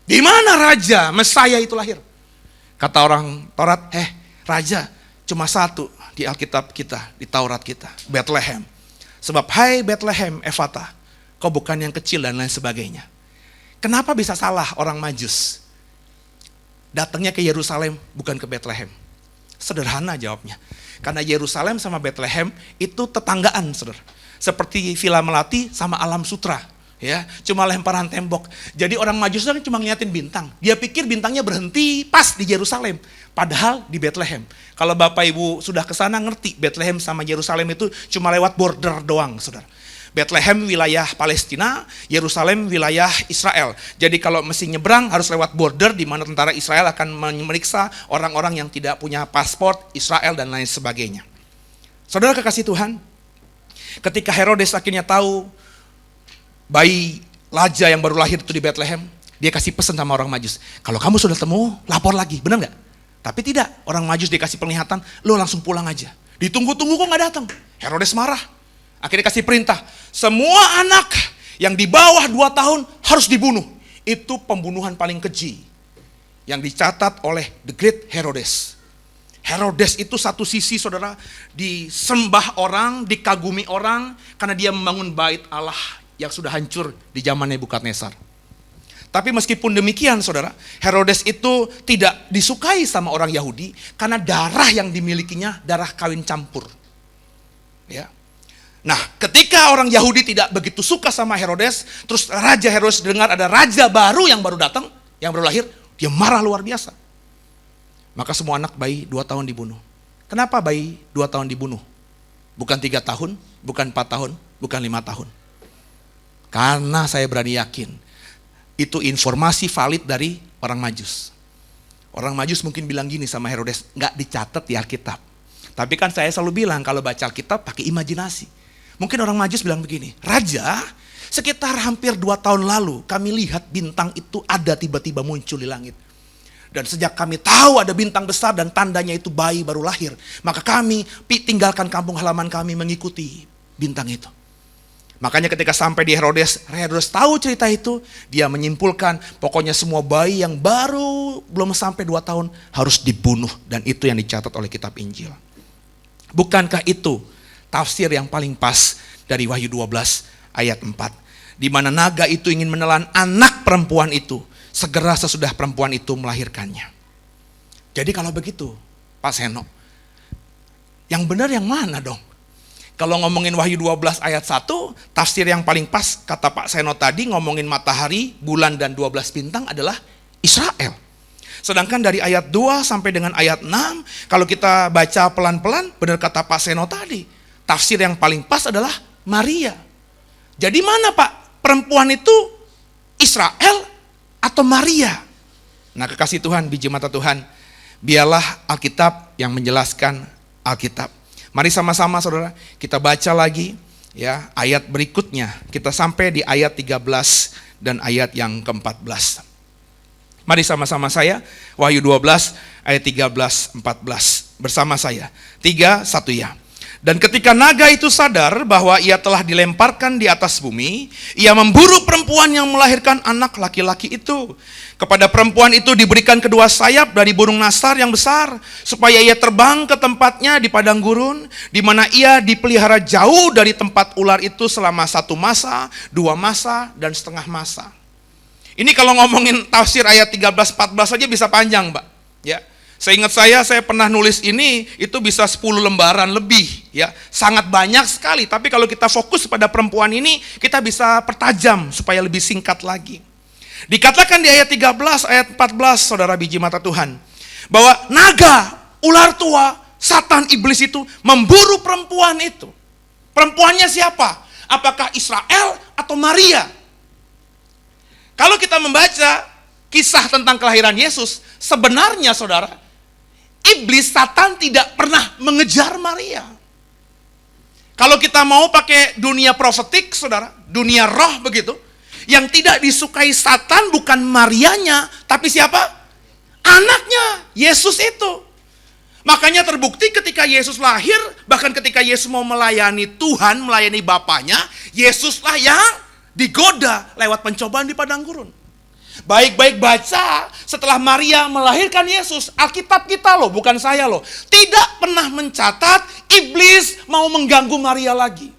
[SPEAKER 1] Di mana raja Mesaya itu lahir? Kata orang Taurat, raja cuma satu di Alkitab kita, di Taurat kita, Bethlehem. Sebab hai Bethlehem Efata, kau bukan yang kecil dan lain sebagainya. Kenapa bisa salah orang Majus? Datangnya ke Yerusalem bukan ke Bethlehem. Sederhana jawabnya. Karena Yerusalem sama Bethlehem itu tetanggaan, saudara. Seperti Villa Melati sama Alam Sutra. Ya, cuma lemparan tembok. Jadi orang Majus kan cuma ngeliatin bintang. Dia pikir bintangnya berhenti pas di Yerusalem. Padahal di Bethlehem. Kalau Bapak Ibu sudah ke sana ngerti, Bethlehem sama Yerusalem itu cuma lewat border doang, saudara. Bethlehem wilayah Palestina, Yerusalem wilayah Israel. Jadi kalau mesti nyebrang harus lewat border di mana tentara Israel akan memeriksa orang-orang yang tidak punya paspor Israel dan lain sebagainya. Saudara kekasih Tuhan, ketika Herodes akhirnya tahu bayi raja yang baru lahir itu di Bethlehem, dia kasih pesan sama orang Majus. Kalau kamu sudah temu, lapor lagi, benar nggak? Tapi tidak, orang Majus dikasih penglihatan, lo langsung pulang aja. Ditunggu-tunggu kok nggak datang. Herodes marah. Akhirnya kasih perintah, semua anak yang di bawah 2 tahun harus dibunuh. Itu pembunuhan paling keji yang dicatat oleh The Great Herodes. Herodes itu satu sisi, saudara, disembah orang, dikagumi orang, karena dia membangun bait Allah yang sudah hancur di zaman Nebukadnezar. Tapi meskipun demikian, saudara, Herodes itu tidak disukai sama orang Yahudi, karena darah yang dimilikinya darah kawin campur. Ya. Nah, ketika orang Yahudi tidak begitu suka sama Herodes, terus Raja Herodes dengar ada raja baru yang baru datang, yang baru lahir, dia marah luar biasa. Maka semua anak bayi 2 tahun dibunuh. Kenapa bayi 2 tahun dibunuh? Bukan 3 tahun, bukan 4 tahun, bukan 5 tahun. Karena saya berani yakin, itu informasi valid dari orang Majus. Orang Majus mungkin bilang gini sama Herodes, nggak dicatat di Alkitab. Tapi kan saya selalu bilang, kalau baca Alkitab pakai imajinasi. Mungkin orang Majus bilang begini, Raja, sekitar hampir 2 tahun lalu kami lihat bintang itu ada tiba-tiba muncul di langit. Dan sejak kami tahu ada bintang besar dan tandanya itu bayi baru lahir, maka kami tinggalkan kampung halaman kami mengikuti bintang itu. Makanya ketika sampai di Herodes tahu cerita itu, dia menyimpulkan pokoknya semua bayi yang baru belum sampai 2 tahun harus dibunuh. Dan itu yang dicatat oleh kitab Injil. Bukankah itu tafsir yang paling pas dari Wahyu 12 ayat 4. Di mana naga itu ingin menelan anak perempuan itu segera sesudah perempuan itu melahirkannya. Jadi kalau begitu, Pak Seno, yang benar yang mana dong? Kalau ngomongin Wahyu 12 ayat 1, tafsir yang paling pas kata Pak Seno tadi ngomongin matahari, bulan dan 12 bintang adalah Israel. Sedangkan dari ayat 2 sampai dengan ayat 6, kalau kita baca pelan-pelan, benar kata Pak Seno tadi, tafsir yang paling pas adalah Maria. Jadi mana Pak? Perempuan itu Israel atau Maria? Nah, kekasih Tuhan, biji mata Tuhan, biarlah Alkitab yang menjelaskan Alkitab. Mari sama-sama saudara, kita baca lagi ya ayat berikutnya. Kita sampai di ayat 13 dan ayat yang ke-14. Mari sama-sama saya, Wahyu 12 ayat 13-14 bersama saya. 3, 1 ya. Dan ketika naga itu sadar bahwa ia telah dilemparkan di atas bumi, ia memburu perempuan yang melahirkan anak laki-laki itu. Kepada perempuan itu diberikan kedua sayap dari burung nasar yang besar, supaya ia terbang ke tempatnya di padang gurun, di mana ia dipelihara jauh dari tempat ular itu selama 1 masa, 2 masa, dan setengah masa. Ini kalau ngomongin tafsir ayat 13-14 saja bisa panjang, Mbak. Ya. Seingat saya pernah nulis ini, itu bisa 10 lembaran lebih, ya. Sangat banyak sekali, tapi kalau kita fokus pada perempuan ini, kita bisa pertajam supaya lebih singkat lagi. Dikatakan di ayat 13, ayat 14, saudara biji mata Tuhan, bahwa naga, ular tua, Satan, iblis itu memburu perempuan itu. Perempuannya siapa? Apakah Israel atau Maria? Kalau kita membaca kisah tentang kelahiran Yesus, sebenarnya saudara, iblis Satan tidak pernah mengejar Maria. Kalau kita mau pakai dunia profetik, saudara, dunia roh begitu, yang tidak disukai Satan bukan Marianya, tapi siapa? Anaknya, Yesus itu. Makanya terbukti ketika Yesus lahir, bahkan ketika Yesus mau melayani Tuhan, melayani Bapaknya, Yesuslah yang digoda lewat pencobaan di padang gurun. Baik-baik baca, setelah Maria melahirkan Yesus, Alkitab kita loh, bukan saya loh, tidak pernah mencatat iblis mau mengganggu Maria lagi.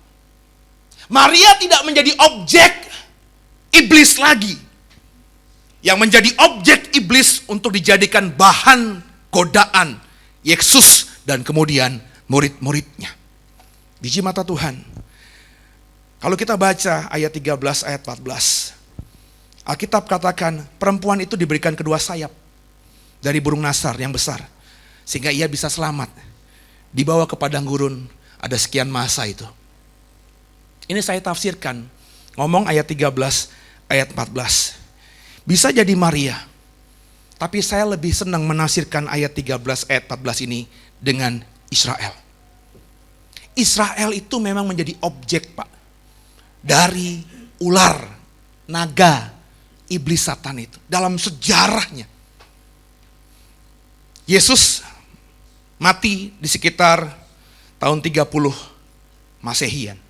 [SPEAKER 1] Maria tidak menjadi objek iblis lagi. Yang menjadi objek iblis untuk dijadikan bahan godaan Yesus dan kemudian murid-muridnya. Biji mata Tuhan. Kalau kita baca ayat 13, ayat 14, Alkitab katakan perempuan itu diberikan kedua sayap dari burung nasar yang besar, sehingga ia bisa selamat. Dibawa ke padang gurun, ada sekian masa itu. Ini saya tafsirkan, ngomong ayat 13, ayat 14. Bisa jadi Maria, tapi saya lebih senang menafsirkan ayat 13, ayat 14 ini dengan Israel. Israel itu memang menjadi objek, Pak, dari ular, naga, iblis Satan itu dalam sejarahnya. Yesus mati di sekitar tahun 30 Masehian.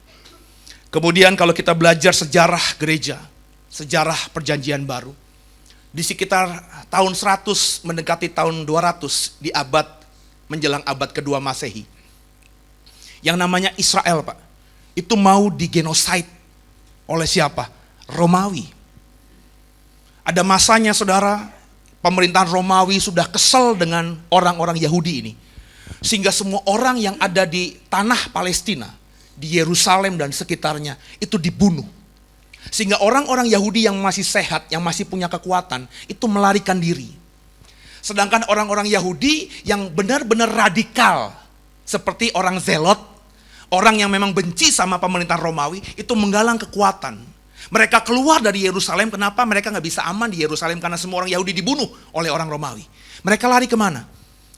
[SPEAKER 1] Kemudian kalau kita belajar sejarah gereja, sejarah perjanjian baru, di sekitar tahun 100 mendekati tahun 200 di abad menjelang abad kedua Masehi, yang namanya Israel, Pak, itu mau digenosid oleh siapa? Romawi. Ada masanya, saudara, pemerintahan Romawi sudah kesel dengan orang-orang Yahudi ini. Sehingga semua orang yang ada di tanah Palestina, di Yerusalem dan sekitarnya, itu dibunuh. Sehingga orang-orang Yahudi yang masih sehat, yang masih punya kekuatan, itu melarikan diri. Sedangkan orang-orang Yahudi yang benar-benar radikal, seperti orang Zelot, orang yang memang benci sama pemerintahan Romawi, itu menggalang kekuatan. Mereka keluar dari Yerusalem. Kenapa? Mereka nggak bisa aman di Yerusalem karena semua orang Yahudi dibunuh oleh orang Romawi. Mereka lari kemana?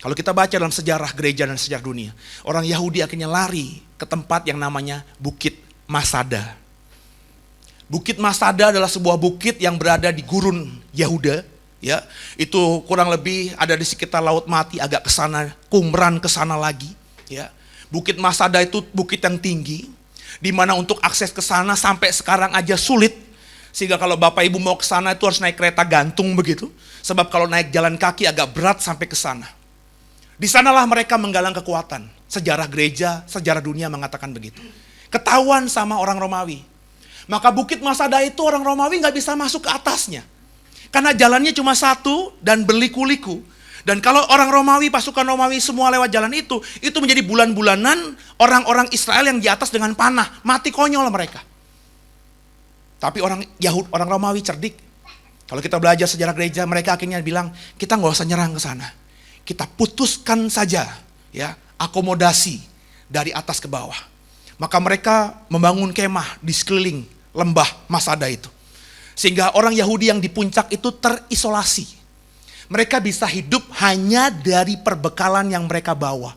[SPEAKER 1] Kalau kita baca dalam sejarah gereja dan sejarah dunia, orang Yahudi akhirnya lari ke tempat yang namanya Bukit Masada. Bukit Masada adalah sebuah bukit yang berada di gurun Yehuda. Ya, itu kurang lebih ada di sekitar Laut Mati, agak ke sana, Qumran ke sana lagi. Ya, Bukit Masada itu bukit yang tinggi, di mana untuk akses ke sana sampai sekarang aja sulit. Sehingga kalau Bapak Ibu mau ke sana itu harus naik kereta gantung begitu. Sebab kalau naik jalan kaki agak berat sampai ke sana. Di sanalah mereka menggalang kekuatan. Sejarah gereja, sejarah dunia mengatakan begitu. Ketahuan sama orang Romawi. Maka Bukit Masada itu orang Romawi nggak bisa masuk ke atasnya. Karena jalannya cuma satu dan berliku-liku. Dan kalau orang Romawi, pasukan Romawi semua lewat jalan itu menjadi bulan-bulanan orang-orang Israel yang di atas dengan panah. Mati konyol mereka. Tapi orang Romawi cerdik. Kalau kita belajar sejarah gereja, mereka akhirnya bilang, kita nggak usah nyerang ke sana. Kita putuskan saja, ya, akomodasi dari atas ke bawah. Maka mereka membangun kemah di sekeliling lembah Masada itu. Sehingga orang Yahudi yang di puncak itu terisolasi. Mereka bisa hidup hanya dari perbekalan yang mereka bawa.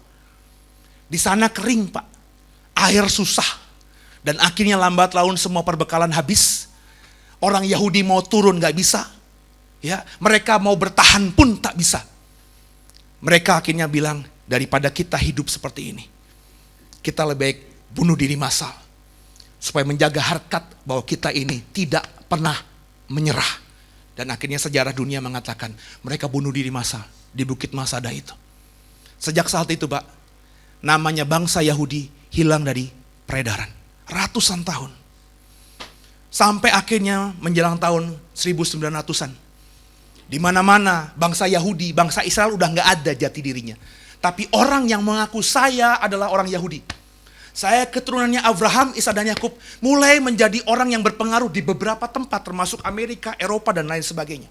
[SPEAKER 1] Di sana kering, Pak. Air susah. Dan akhirnya lambat laun semua perbekalan habis. Orang Yahudi mau turun gak bisa. Ya, mereka mau bertahan pun tak bisa. Mereka akhirnya bilang, daripada kita hidup seperti ini, kita lebih baik bunuh diri massal. Supaya menjaga harkat bahwa kita ini tidak pernah menyerah. Dan akhirnya sejarah dunia mengatakan mereka bunuh diri massal di Bukit Masada itu. Sejak saat itu, Pak, namanya bangsa Yahudi hilang dari peredaran. Ratusan tahun. Sampai akhirnya menjelang tahun 1900-an. Di mana-mana bangsa Yahudi, bangsa Israel udah nggak ada jati dirinya. Tapi orang yang mengaku saya adalah orang Yahudi. Saya keturunannya Abraham, Ishak dan Yakub, mulai menjadi orang yang berpengaruh di beberapa tempat termasuk Amerika, Eropa dan lain sebagainya.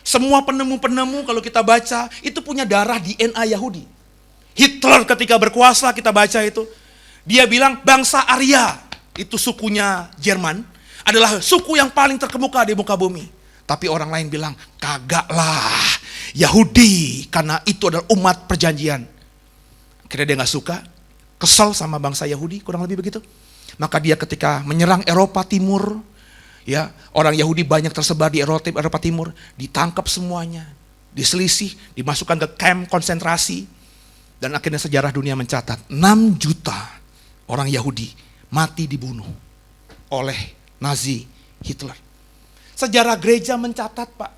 [SPEAKER 1] Semua penemu-penemu kalau kita baca itu punya darah DNA Yahudi. Hitler ketika berkuasa kita baca itu, dia bilang bangsa Arya, itu sukunya Jerman, adalah suku yang paling terkemuka di muka bumi. Tapi orang lain bilang, kagak lah, Yahudi, karena itu adalah umat perjanjian. Akhirnya dia gak suka, kesal sama bangsa Yahudi, kurang lebih begitu. Maka dia ketika menyerang Eropa Timur, ya orang Yahudi banyak tersebar di Eropa Timur, ditangkap semuanya, diselisih, dimasukkan ke kamp konsentrasi. Dan akhirnya sejarah dunia mencatat, 6 juta orang Yahudi mati dibunuh oleh Nazi Hitler. Sejarah gereja mencatat, Pak,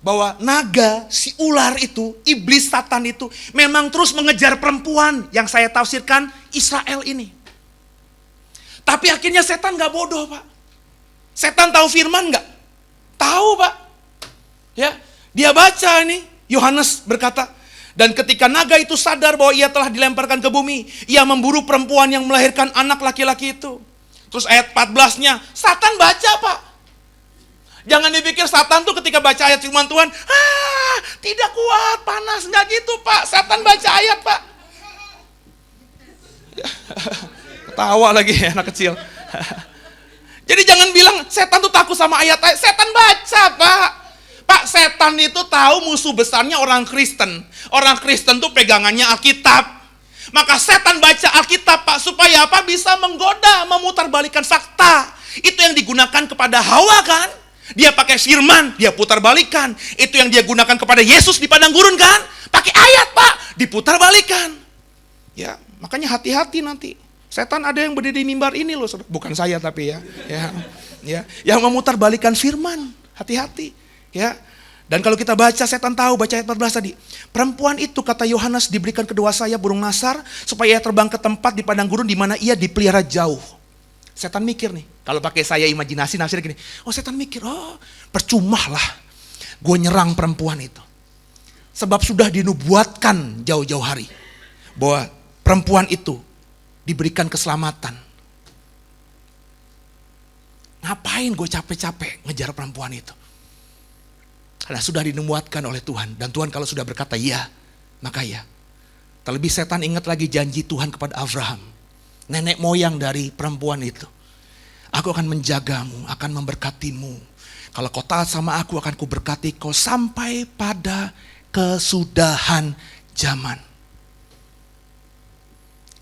[SPEAKER 1] bahwa naga, si ular itu, iblis Satan itu memang terus mengejar perempuan yang saya tafsirkan Israel ini. Tapi akhirnya setan gak bodoh, Pak. Setan tahu firman gak? Tahu, Pak. Ya, dia baca ini, Yohanes berkata, dan ketika naga itu sadar bahwa ia telah dilemparkan ke bumi, ia memburu perempuan yang melahirkan anak laki-laki itu. Terus ayat 14-nya, Satan baca, Pak. Jangan dipikir Satan tuh ketika baca ayat firman Tuhan, tidak kuat, panas, nggak gitu, Pak. Satan baca ayat, Pak. Ketawa lagi anak kecil. Jadi jangan bilang setan tuh takut sama ayat-ayat. Setan baca, Pak. Pak, setan itu tahu musuh besarnya orang Kristen. Orang Kristen tuh pegangannya Alkitab. Maka setan baca Alkitab, Pak, supaya apa? Bisa menggoda, memutarbalikkan fakta. Itu yang digunakan kepada Hawa kan? Dia pakai firman, dia putar balikan. Itu yang dia gunakan kepada Yesus di padang gurun kan? Pakai ayat, Pak, diputar balikan. Ya, makanya hati-hati nanti. Setan ada yang berdiri di mimbar ini loh, bukan saya tapi ya. Ya, yang memutar balikan firman. Hati-hati, ya. Dan kalau kita baca, setan tahu, baca ayat 14 tadi. Perempuan itu, kata Yohanes, diberikan kedua sayap burung nasar supaya ia terbang ke tempat di padang gurun di mana ia dipelihara jauh. Setan mikir nih, kalau pakai saya imajinasi nafsir gini, setan mikir, percuma lah gue nyerang perempuan itu. Sebab sudah dinubuatkan jauh-jauh hari bahwa perempuan itu diberikan keselamatan. Ngapain gue capek-capek ngejar perempuan itu? Karena sudah dinubuatkan oleh Tuhan. Dan Tuhan kalau sudah berkata iya, maka ya. Terlebih setan ingat lagi janji Tuhan kepada Abraham, nenek moyang dari perempuan itu. Aku akan menjagamu, akan memberkatimu. Kalau kau taat sama aku, akan kuberkati kau sampai pada kesudahan zaman.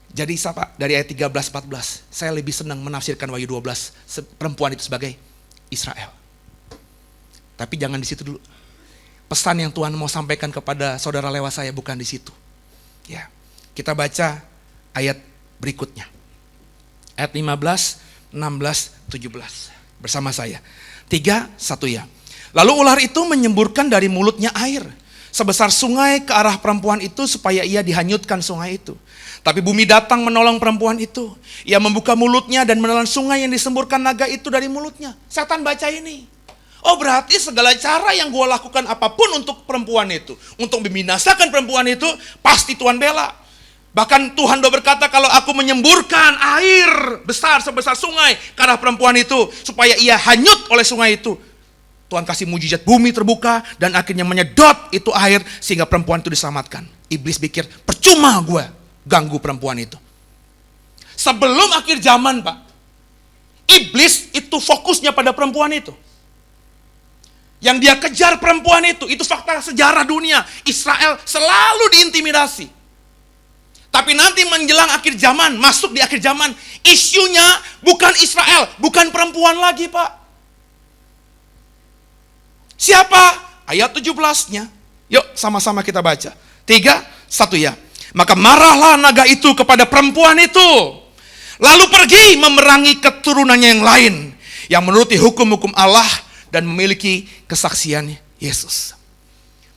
[SPEAKER 1] Jadi dari ayat 13-14, saya lebih senang menafsirkan Wahyu 12 perempuan itu sebagai Israel. Tapi jangan di situ dulu. Pesan yang Tuhan mau sampaikan kepada saudara lewat saya bukan di situ. Ya, kita baca ayat berikutnya. Ayat 15, 16, 17. Bersama saya. 3, 1 ya. Lalu ular itu menyemburkan dari mulutnya air sebesar sungai ke arah perempuan itu supaya ia dihanyutkan sungai itu. Tapi bumi datang menolong perempuan itu. Ia membuka mulutnya dan menelan sungai yang disemburkan naga itu dari mulutnya. Setan baca ini. Berarti segala cara yang gue lakukan apapun untuk perempuan itu, untuk membinasakan perempuan itu, pasti Tuhan bela. Bahkan Tuhan udah berkata kalau aku menyemburkan air besar sebesar sungai ke arah perempuan itu, supaya ia hanyut oleh sungai itu. Tuhan kasih mujizat, bumi terbuka dan akhirnya menyedot itu air sehingga perempuan itu diselamatkan. Iblis pikir, percuma gue ganggu perempuan itu. Sebelum akhir zaman, Pak, iblis itu fokusnya pada perempuan itu. Yang dia kejar perempuan itu fakta sejarah dunia. Israel selalu diintimidasi. Tapi nanti menjelang akhir zaman, masuk di akhir zaman, isunya bukan Israel, bukan perempuan lagi, Pak. Siapa? Ayat 17-nya. Yuk sama-sama kita baca. 3, 1 ya. Maka marahlah naga itu kepada perempuan itu. Lalu pergi memerangi keturunannya yang lain. Yang menuruti hukum-hukum Allah dan memiliki kesaksian Yesus.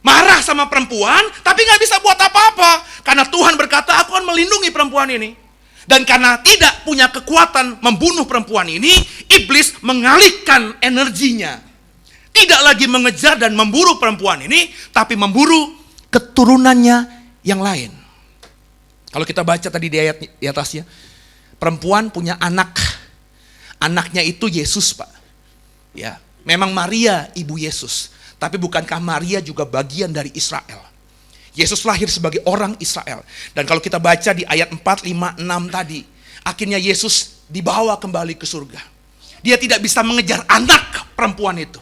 [SPEAKER 1] Marah sama perempuan, tapi gak bisa buat apa-apa. Karena Tuhan berkata, aku akan melindungi perempuan ini. Dan karena tidak punya kekuatan membunuh perempuan ini, iblis mengalihkan energinya Tidak lagi mengejar dan memburu perempuan ini, tapi memburu keturunannya yang lain. Kalau kita baca tadi di ayat di atasnya, perempuan punya anak. Anaknya itu Yesus, Pak. Ya, memang Maria ibu Yesus, tapi bukankah Maria juga bagian dari Israel? Yesus lahir sebagai orang Israel. Dan kalau kita baca di ayat 4, 5, 6 tadi, akhirnya Yesus dibawa kembali ke surga. Dia tidak bisa mengejar anak perempuan itu.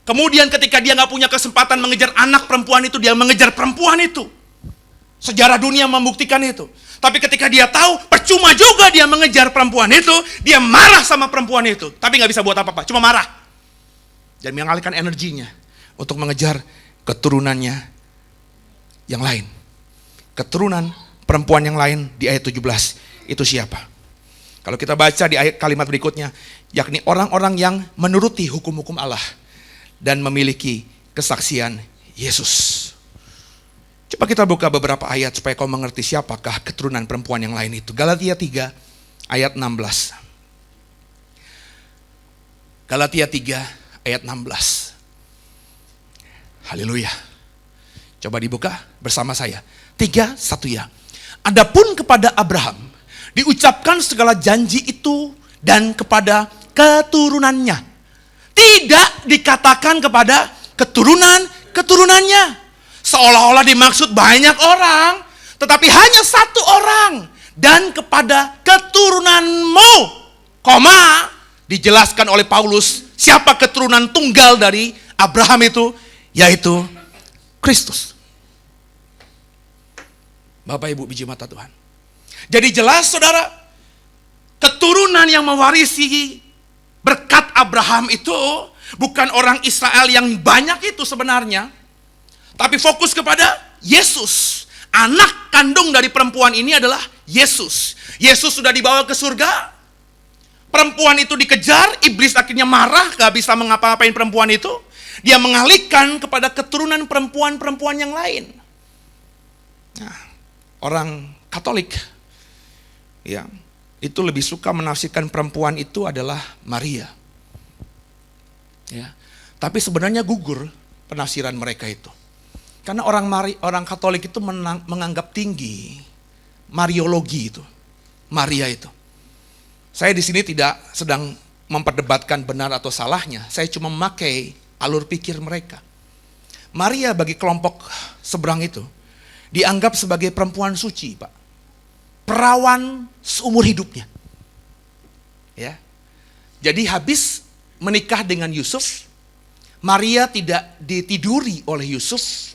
[SPEAKER 1] Kemudian ketika dia gak punya kesempatan mengejar anak perempuan itu, dia mengejar perempuan itu. Sejarah dunia membuktikan itu. Tapi ketika dia tahu, percuma juga dia mengejar perempuan itu, dia marah sama perempuan itu. Tapi gak bisa buat apa-apa, cuma marah. Dan mengalihkan energinya untuk mengejar keturunannya yang lain. Keturunan perempuan yang lain di ayat 17, itu siapa? Kalau kita baca di ayat kalimat berikutnya, yakni orang-orang yang menuruti hukum-hukum Allah dan memiliki kesaksian Yesus. Coba kita buka beberapa ayat supaya kau mengerti siapakah keturunan perempuan yang lain itu. Galatia 3 ayat 16. Galatia 3 ayat 16. Haleluya. Coba dibuka bersama saya. 3, 1 ya. Adapun kepada Abraham diucapkan segala janji itu dan kepada keturunannya. Tidak dikatakan kepada keturunannya. Seolah-olah dimaksud banyak orang, tetapi hanya satu orang. Dan kepada keturunanmu, dijelaskan oleh Paulus siapa keturunan tunggal dari Abraham itu, yaitu Kristus. Bapak Ibu biji mata Tuhan. Jadi jelas saudara, keturunan yang mewarisi berkat Abraham itu bukan orang Israel yang banyak itu sebenarnya, tapi fokus kepada Yesus. Anak kandung dari perempuan ini adalah Yesus. Yesus sudah dibawa ke surga. Perempuan itu dikejar, iblis akhirnya marah, gak bisa mengapa-ngapain perempuan itu. Dia mengalihkan kepada keturunan perempuan-perempuan yang lain. Nah, orang Katolik ya, itu lebih suka menafsirkan perempuan itu adalah Maria. Ya. Tapi sebenarnya gugur penafsiran mereka itu. Karena orang Katolik itu menganggap tinggi Mariologi itu, Maria itu. Saya di sini tidak sedang memperdebatkan benar atau salahnya. Saya cuma memakai alur pikir mereka. Maria bagi kelompok seberang itu dianggap sebagai perempuan suci, Pak. Perawan seumur hidupnya. Ya. Jadi habis menikah dengan Yusuf, Maria tidak ditiduri oleh Yusuf.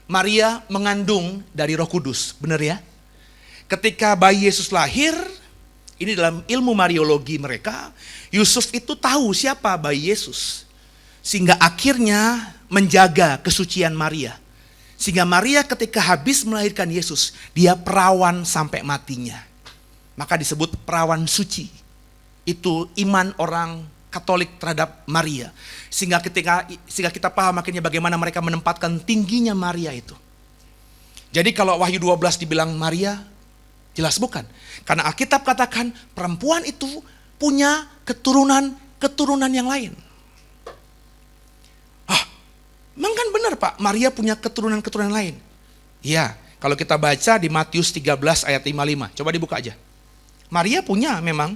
[SPEAKER 1] Maria mengandung dari Roh Kudus, benar ya? Ketika bayi Yesus lahir, ini dalam ilmu Mariologi mereka, Yusuf itu tahu siapa bayi Yesus. Sehingga akhirnya menjaga kesucian Maria. Sehingga Maria ketika habis melahirkan Yesus, dia perawan sampai matinya. Maka disebut perawan suci. Itu iman orang Katolik terhadap Maria. Sehingga kita paham akhirnya bagaimana mereka menempatkan tingginya Maria itu. Jadi kalau Wahyu 12 dibilang Maria, jelas bukan. Karena Alkitab katakan perempuan itu punya keturunan yang lain. Memang kan benar Pak, Maria punya keturunan lain. Iya, kalau kita baca di Matius 13 ayat 55, coba dibuka aja. Maria punya memang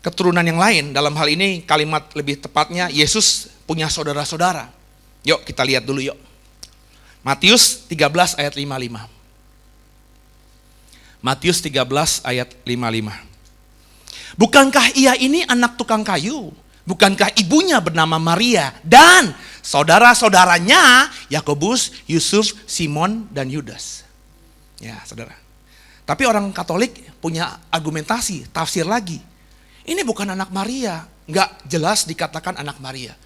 [SPEAKER 1] keturunan yang lain. Dalam hal ini kalimat lebih tepatnya Yesus punya saudara-saudara. Yuk kita lihat dulu yuk. Matius 13 ayat 55. Matius 13 ayat 55. Bukankah ia ini anak tukang kayu? Bukankah ibunya bernama Maria dan saudara-saudaranya Yakobus, Yusuf, Simon, dan Yudas? Ya saudara. Tapi orang Katolik punya argumentasi, tafsir lagi. Ini bukan anak Maria, nggak jelas dikatakan anak Maria.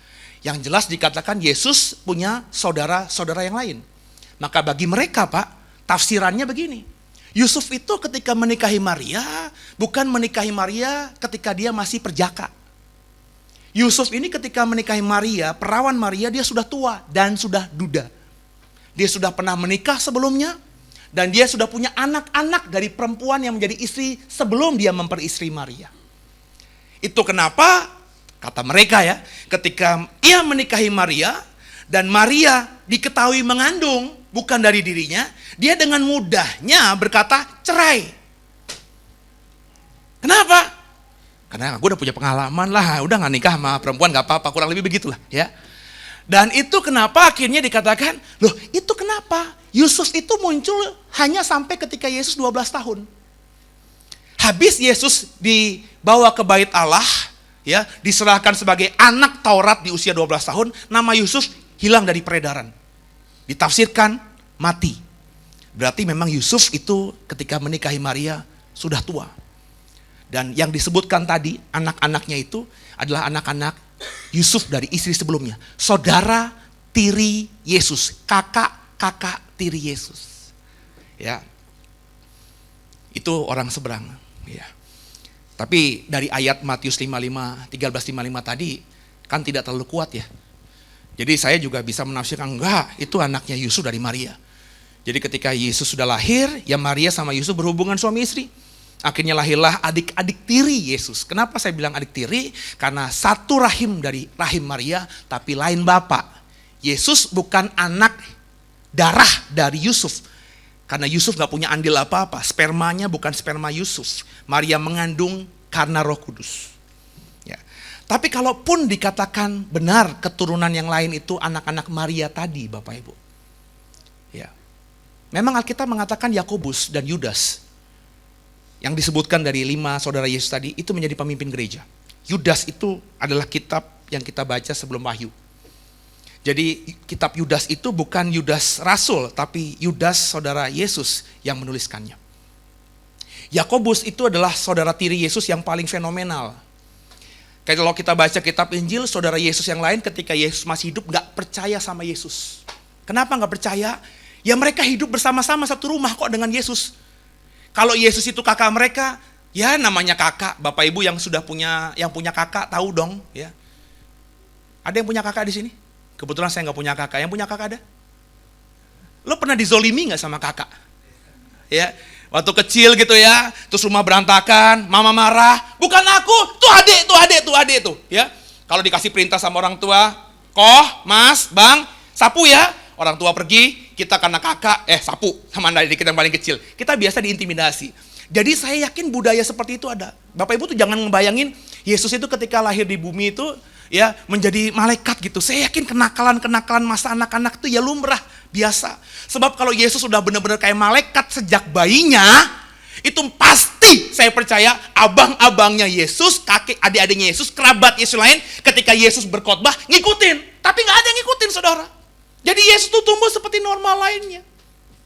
[SPEAKER 1] Yang jelas dikatakan Yesus punya saudara-saudara yang lain. Maka bagi mereka Pak, tafsirannya begini. Yusuf itu ketika menikahi Maria, bukan menikahi Maria ketika dia masih perjaka. Yusuf ini ketika menikahi Maria, perawan Maria, dia sudah tua dan sudah duda. Dia sudah pernah menikah sebelumnya, dan dia sudah punya anak-anak dari perempuan yang menjadi istri sebelum dia memperistri Maria. Itu kenapa kata mereka ya, ketika ia menikahi Maria dan Maria diketahui mengandung bukan dari dirinya, dia dengan mudahnya berkata cerai. Kenapa? Karena gue udah punya pengalaman lah, udah gak nikah sama perempuan gak apa-apa, kurang lebih begitulah ya. Dan itu kenapa akhirnya dikatakan, loh itu kenapa? Yusuf itu muncul hanya sampai ketika Yesus 12 tahun. Habis Yesus dibawa ke bait Allah, ya, diserahkan sebagai anak Taurat di usia 12 tahun, nama Yusuf hilang dari peredaran. Ditafsirkan mati. Berarti memang Yusuf itu ketika menikahi Maria sudah tua. Dan yang disebutkan tadi, anak-anaknya itu adalah anak-anak Yusuf dari istri sebelumnya. Saudara tiri Yesus, kakak tiri Yesus. Ya. Itu orang seberang. Ya. Tapi dari ayat Matius 13:55 tadi, kan tidak terlalu kuat ya. Jadi saya juga bisa menafsirkan, enggak, itu anaknya Yusuf dari Maria. Jadi ketika Yesus sudah lahir, ya Maria sama Yusuf berhubungan suami istri. Akhirnya lahirlah adik-adik tiri Yesus. Kenapa saya bilang adik tiri? Karena satu rahim dari rahim Maria, tapi lain bapak. Yesus bukan anak darah dari Yusuf. Karena Yusuf gak punya andil apa-apa. Spermanya bukan sperma Yusuf. Maria mengandung karena Roh Kudus. Ya. Tapi kalaupun dikatakan benar keturunan yang lain itu anak-anak Maria tadi, Bapak Ibu. Ya. Memang Alkitab mengatakan Yakobus dan Yudas, yang disebutkan dari 5 saudara Yesus tadi, itu menjadi pemimpin gereja. Yudas itu adalah kitab yang kita baca sebelum Wahyu. Jadi kitab Yudas itu bukan Yudas Rasul, tapi Yudas saudara Yesus yang menuliskannya. Yakobus itu adalah saudara tiri Yesus yang paling fenomenal. Kalau kita baca kitab Injil, saudara Yesus yang lain ketika Yesus masih hidup gak percaya sama Yesus. Kenapa gak percaya? Ya mereka hidup bersama-sama satu rumah kok dengan Yesus. Kalau Yesus itu kakak mereka, ya namanya kakak. Bapak Ibu yang sudah punya kakak tahu dong, ya. Ada yang punya kakak di sini? Kebetulan saya nggak punya kakak. Yang punya kakak ada? Lo pernah dizolimi nggak sama kakak? Ya, waktu kecil gitu ya, terus rumah berantakan, mama marah. Bukan aku, tuh adik tuh, ya. Kalau dikasih perintah sama orang tua, mas, bang, sapu ya. Orang tua pergi, kita karena kakak, sapu sama adik kita yang paling kecil. Kita biasa diintimidasi. Jadi saya yakin budaya seperti itu ada. Bapak Ibu tuh jangan ngebayangin Yesus itu ketika lahir di bumi itu ya menjadi malaikat gitu. Saya yakin kenakalan masa anak-anak itu ya lumrah, biasa. Sebab kalau Yesus sudah benar-benar kayak malaikat sejak bayinya, itu pasti saya percaya abang-abangnya Yesus, kakek adik-adiknya Yesus, kerabat Yesus lain ketika Yesus berkhotbah ngikutin. Tapi gak ada yang ngikutin saudara. Jadi Yesus itu tumbuh seperti normal lainnya.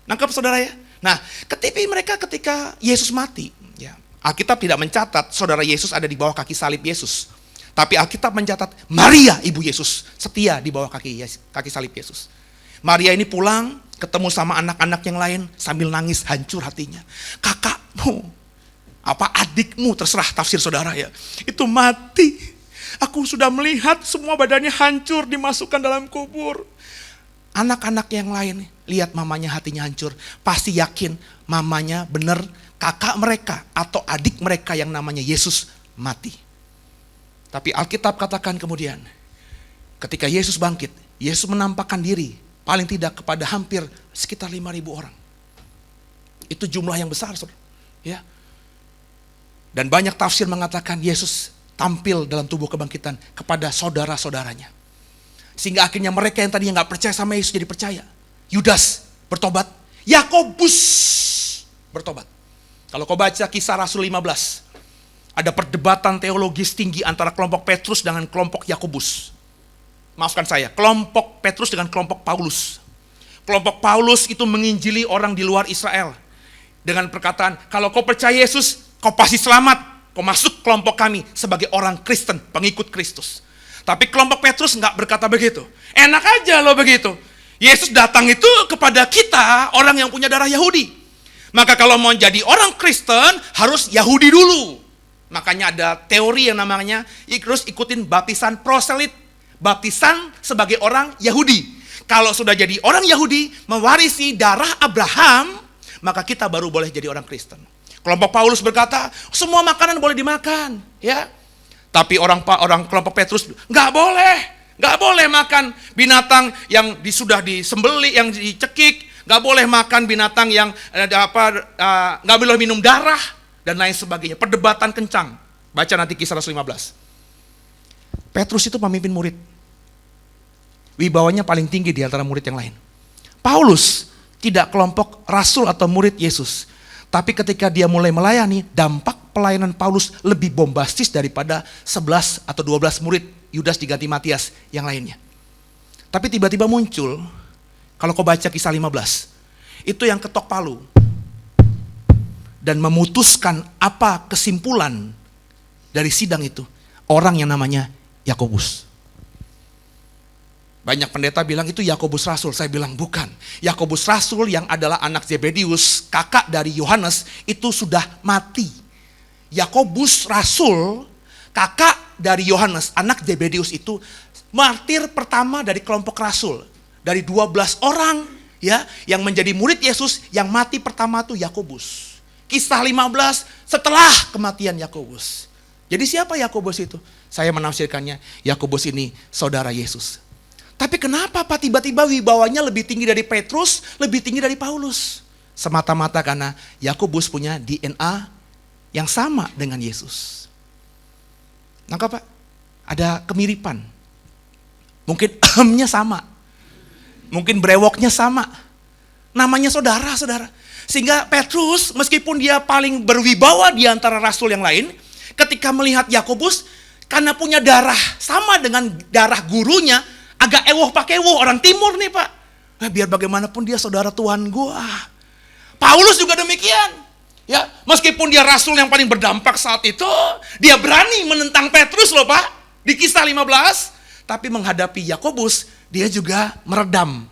[SPEAKER 1] Nangkap saudara ya? Nah, ketika Yesus mati, ya, Alkitab tidak mencatat saudara Yesus ada di bawah kaki salib Yesus. Tapi Alkitab mencatat Maria ibu Yesus setia di bawah kaki salib Yesus. Maria ini pulang ketemu sama anak-anak yang lain sambil nangis hancur hatinya. Kakakmu, adikmu, terserah tafsir saudara ya, itu mati. Aku sudah melihat semua badannya hancur dimasukkan dalam kubur. Anak-anak yang lain lihat mamanya hatinya hancur, pasti yakin mamanya benar kakak mereka atau adik mereka yang namanya Yesus mati. Tapi Alkitab katakan kemudian, ketika Yesus bangkit, Yesus menampakkan diri paling tidak kepada hampir sekitar 5.000 orang. Itu jumlah yang besar, saudara. Ya. Dan banyak tafsir mengatakan Yesus tampil dalam tubuh kebangkitan kepada saudara-saudaranya. Sehingga akhirnya mereka yang tadinya gak percaya sama Yesus jadi percaya. Yudas bertobat, Yakobus bertobat. Kalau kau baca Kisah Rasul 15, ada perdebatan teologis tinggi antara kelompok Petrus dengan kelompok Yakobus. Maafkan saya, kelompok Petrus dengan kelompok Paulus. Kelompok Paulus itu menginjili orang di luar Israel dengan perkataan, kalau kau percaya Yesus, kau pasti selamat. Kau masuk kelompok kami sebagai orang Kristen, pengikut Kristus. Tapi kelompok Petrus nggak berkata begitu. Enak aja loh begitu. Yesus datang itu kepada kita, orang yang punya darah Yahudi. Maka kalau mau jadi orang Kristen, harus Yahudi dulu. Makanya ada teori yang namanya, terus ikutin baptisan proselit. Baptisan sebagai orang Yahudi. Kalau sudah jadi orang Yahudi, mewarisi darah Abraham, maka kita baru boleh jadi orang Kristen. Kelompok Paulus berkata, semua makanan boleh dimakan. Ya. Tapi orang kelompok Petrus, nggak boleh makan binatang yang sudah disembelih, yang dicekik, nggak boleh makan binatang yang nggak boleh minum darah dan lain sebagainya. Perdebatan kencang. Baca nanti Kisah Rasul 15. Petrus itu pemimpin murid. Wibawanya paling tinggi di antara murid yang lain. Paulus tidak kelompok rasul atau murid Yesus. Tapi ketika dia mulai melayani, dampak pelayanan Paulus lebih bombastis daripada 11 atau 12 murid Yudas diganti Matias yang lainnya. Tapi tiba-tiba muncul, kalau kau baca Kisah 15, itu yang ketok palu dan memutuskan apa kesimpulan dari sidang itu, orang yang namanya Yakobus. Banyak pendeta bilang itu Yakobus Rasul, saya bilang bukan. Yakobus Rasul yang adalah anak Zebedius, kakak dari Yohanes, itu sudah mati. Yakobus Rasul, kakak dari Yohanes, anak Zebedius itu martir pertama dari kelompok rasul. Dari 12 orang ya yang menjadi murid Yesus, yang mati pertama itu Yakobus. Kisah 15 setelah kematian Yakobus. Jadi siapa Yakobus itu? Saya menafsirkannya, Yakobus ini saudara Yesus. Tapi kenapa Pak tiba-tiba wibawanya lebih tinggi dari Petrus, lebih tinggi dari Paulus? Semata-mata karena Yakobus punya DNA yang sama dengan Yesus. Nangkap Pak? Ada kemiripan. Mungkin ahemnya sama. Mungkin brewoknya sama. Namanya saudara-saudara. Sehingga Petrus meskipun dia paling berwibawa di antara rasul yang lain, ketika melihat Yakobus, karena punya darah sama dengan darah gurunya, agak pakai orang timur nih Pak. Biar bagaimanapun dia saudara Tuhan gua. Paulus juga demikian. Ya, meskipun dia rasul yang paling berdampak saat itu, dia berani menentang Petrus loh Pak. Di Kisah 15, tapi menghadapi Yakobus, dia juga meredam.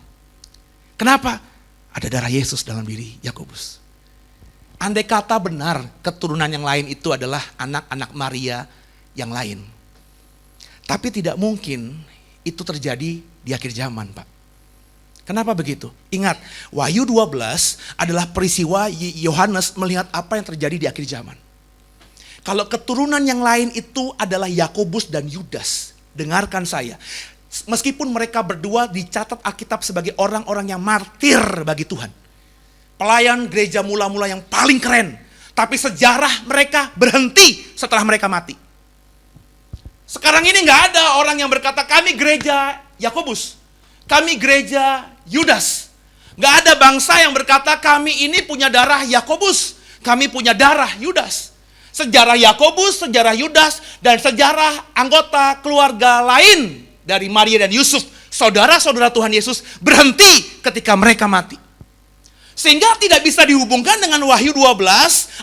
[SPEAKER 1] Kenapa? Ada darah Yesus dalam diri Yakobus. Andai kata benar keturunan yang lain itu adalah anak-anak Maria yang lain. Tapi tidak mungkin itu terjadi di akhir zaman, Pak. Kenapa begitu? Ingat, Wahyu 12 adalah peristiwa Yohanes melihat apa yang terjadi di akhir zaman. Kalau keturunan yang lain itu adalah Yakobus dan Yudas, dengarkan saya. Meskipun mereka berdua dicatat Alkitab sebagai orang-orang yang martir bagi Tuhan. Pelayan gereja mula-mula yang paling keren. Tapi sejarah mereka berhenti setelah mereka mati. Sekarang ini gak ada orang yang berkata kami gereja Yakobus, kami gereja Yudas. Gak ada bangsa yang berkata kami ini punya darah Yakobus, kami punya darah Yudas. Sejarah Yakobus, sejarah Yudas, dan sejarah anggota keluarga lain dari Maria dan Yusuf, saudara-saudara Tuhan Yesus, berhenti ketika mereka mati. Sehingga tidak bisa dihubungkan dengan Wahyu 12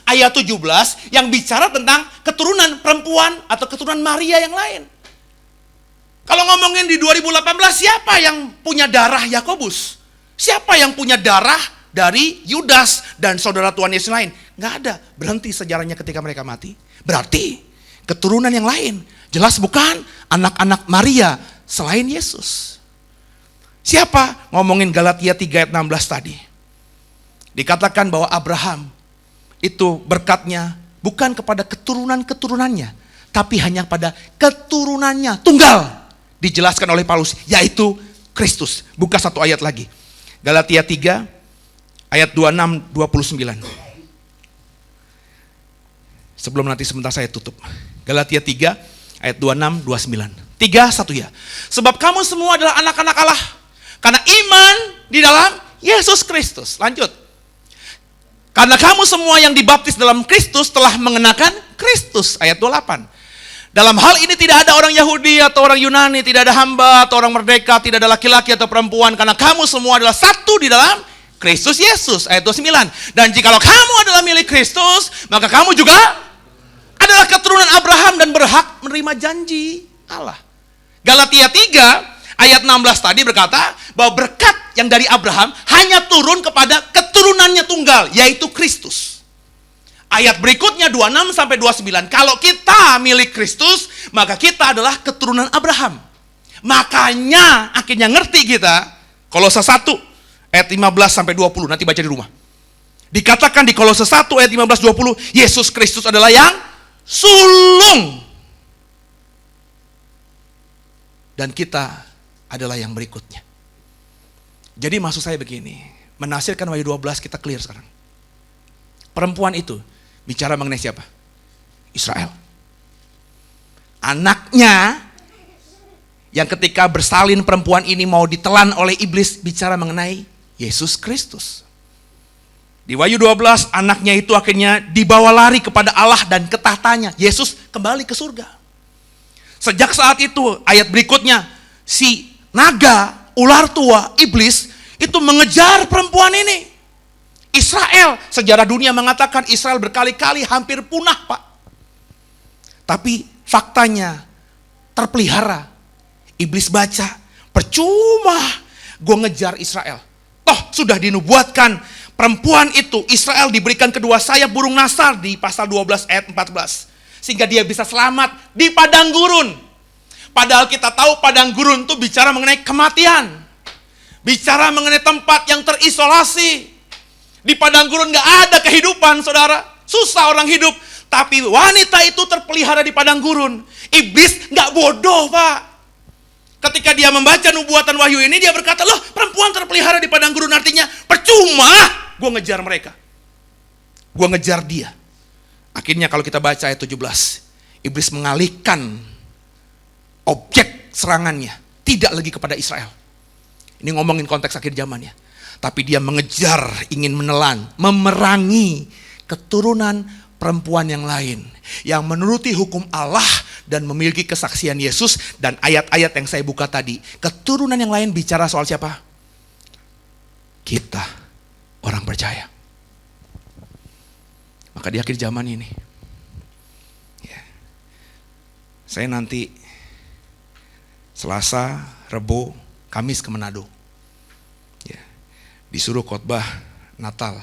[SPEAKER 1] ayat 17 yang bicara tentang keturunan perempuan atau keturunan Maria yang lain. Kalau ngomongin di 2018, siapa yang punya darah Yakobus? Siapa yang punya darah dari Yudas dan saudara Tuhan Yesus lain? Nggak ada, berhenti sejarahnya ketika mereka mati. Berarti keturunan yang lain, jelas bukan anak-anak Maria selain Yesus. Siapa? Ngomongin Galatia 3 ayat 16 tadi. Dikatakan bahwa Abraham itu berkatnya bukan kepada keturunan-keturunannya, tapi hanya pada keturunannya tunggal. Dijelaskan oleh Paulus, yaitu Kristus. Buka satu ayat lagi. Galatia 3 ayat 26-29. Sebelum nanti sebentar saya tutup. Galatia 3 ayat 26-29. 3-1 ya. Sebab kamu semua adalah anak-anak Allah karena iman di dalam Yesus Kristus. Lanjut. Karena kamu semua yang dibaptis dalam Kristus telah mengenakan Kristus. Ayat 28. Dalam hal ini tidak ada orang Yahudi atau orang Yunani, tidak ada hamba atau orang merdeka, tidak ada laki-laki atau perempuan, karena kamu semua adalah satu di dalam Kristus Yesus. Ayat 29. Dan jikalau kamu adalah milik Kristus, maka kamu juga adalah keturunan Abraham dan berhak menerima janji Allah. Galatia 3 ayat 16 tadi berkata bahwa berkat yang dari Abraham hanya turun kepada keturunannya tunggal, yaitu Kristus. Ayat berikutnya 26-29, kalau kita milik Kristus, maka kita adalah keturunan Abraham. Makanya akhirnya ngerti kita, Kolose 1 ayat 15-20, nanti baca di rumah. Dikatakan di Kolose 1 ayat 15-20, Yesus Kristus adalah yang sulung. dan kita adalah yang berikutnya. Jadi maksud saya begini, menafsirkan Wahyu 12 kita clear sekarang. Perempuan itu bicara mengenai siapa? Israel. Anaknya yang ketika bersalin perempuan ini mau ditelan oleh iblis bicara mengenai Yesus Kristus. Di Wahyu 12 anaknya itu akhirnya dibawa lari kepada Allah dan ke tahtanya. Yesus kembali ke surga. Sejak saat itu ayat berikutnya si naga, ular tua, iblis itu mengejar perempuan ini. Israel, sejarah dunia mengatakan Israel berkali-kali hampir punah, Pak. Tapi faktanya terpelihara. Iblis baca, percuma gue ngejar Israel. Toh sudah dinubuatkan perempuan itu, Israel diberikan kedua sayap burung nasar di pasal 12 ayat 14. Sehingga dia bisa selamat di padang gurun. Padahal kita tahu padang gurun itu bicara mengenai kematian. Bicara mengenai tempat yang terisolasi. Di padang gurun gak ada kehidupan, saudara. Susah orang hidup. Tapi wanita itu terpelihara di padang gurun. Iblis gak bodoh, Pak. Ketika dia membaca nubuatan Wahyu ini, dia berkata, loh perempuan terpelihara di padang gurun, artinya percuma gue ngejar mereka. Gue ngejar dia. Akhirnya kalau kita baca ayat 17, iblis mengalihkan objek serangannya. Tidak lagi kepada Israel. Ini ngomongin konteks akhir zaman ya. Tapi dia mengejar, ingin menelan, memerangi keturunan perempuan yang lain yang menuruti hukum Allah dan memiliki kesaksian Yesus. Dan ayat-ayat yang saya buka tadi, keturunan yang lain bicara soal siapa? Kita, orang percaya. Maka di akhir zaman ini ya, saya nanti Selasa, Rebo, Kamis ke Manado ya, disuruh khotbah Natal.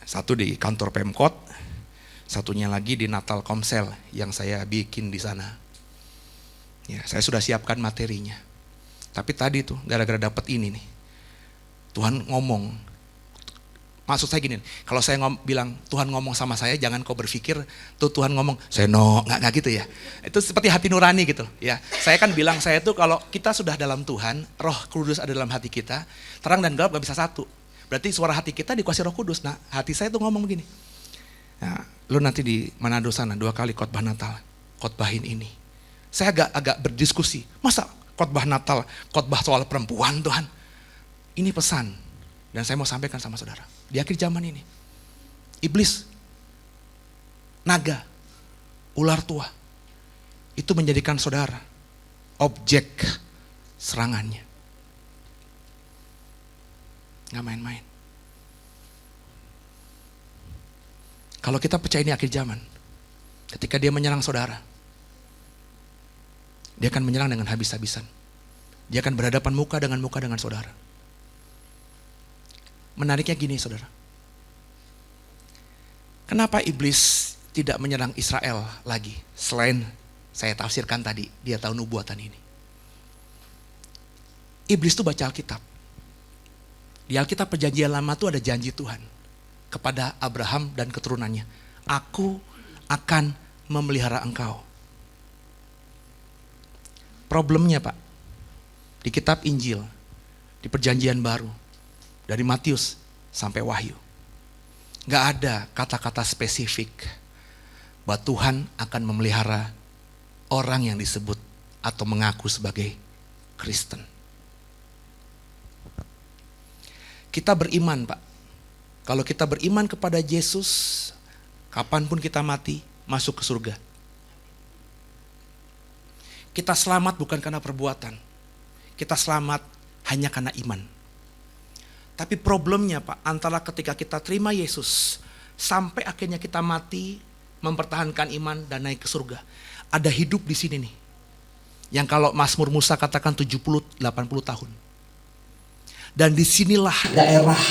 [SPEAKER 1] Satu di kantor Pemkot, satunya lagi di Natal Komsel yang saya bikin di sana. Ya, saya sudah siapkan materinya. Tapi tadi tuh gara-gara dapat ini nih, Tuhan ngomong. Maksud saya gini, kalau saya bilang Tuhan ngomong sama saya, jangan kau berpikir tuh Tuhan ngomong, saya nggak gitu ya. Itu seperti hati nurani gitu ya. Saya kan bilang saya tuh kalau kita sudah dalam Tuhan, Roh Kudus ada dalam hati kita, terang dan gelap gak bisa satu. Berarti suara hati kita dikuasai Roh Kudus. Nah, hati saya tuh ngomong begini. Nah, lu nanti di Manado sana 2 kali khotbah Natal, khotbahin ini. Saya agak berdiskusi. Masa khotbah Natal, khotbah soal perempuan, Tuhan? Ini pesan dan saya mau sampaikan sama saudara. Di akhir zaman ini, iblis, naga, ular tua itu menjadikan saudara objek serangannya. Gak main-main. Kalau kita percaya ini akhir zaman, ketika dia menyerang saudara, dia akan menyerang dengan habis-habisan. Dia akan berhadapan muka dengan saudara. Menariknya gini saudara, kenapa iblis tidak menyerang Israel lagi? Selain saya tafsirkan tadi, dia tahu nubuatan ini. Iblis itu baca Alkitab. Di Alkitab perjanjian lama itu ada janji Tuhan kepada Abraham dan keturunannya. Aku akan memelihara engkau. Problemnya Pak, di kitab Injil, di perjanjian baru, dari Matius sampai Wahyu, gak ada kata-kata spesifik bahwa Tuhan akan memelihara orang yang disebut atau mengaku sebagai Kristen. Kita beriman Pak, kalau kita beriman kepada Yesus, kapanpun kita mati, masuk ke surga. Kita selamat bukan karena perbuatan, kita selamat hanya karena iman. Tapi problemnya Pak, antara ketika kita terima Yesus, sampai akhirnya kita mati, mempertahankan iman dan naik ke surga. Ada hidup di sini nih, yang kalau Mazmur Musa katakan 70-80 tahun. Dan disinilah daerah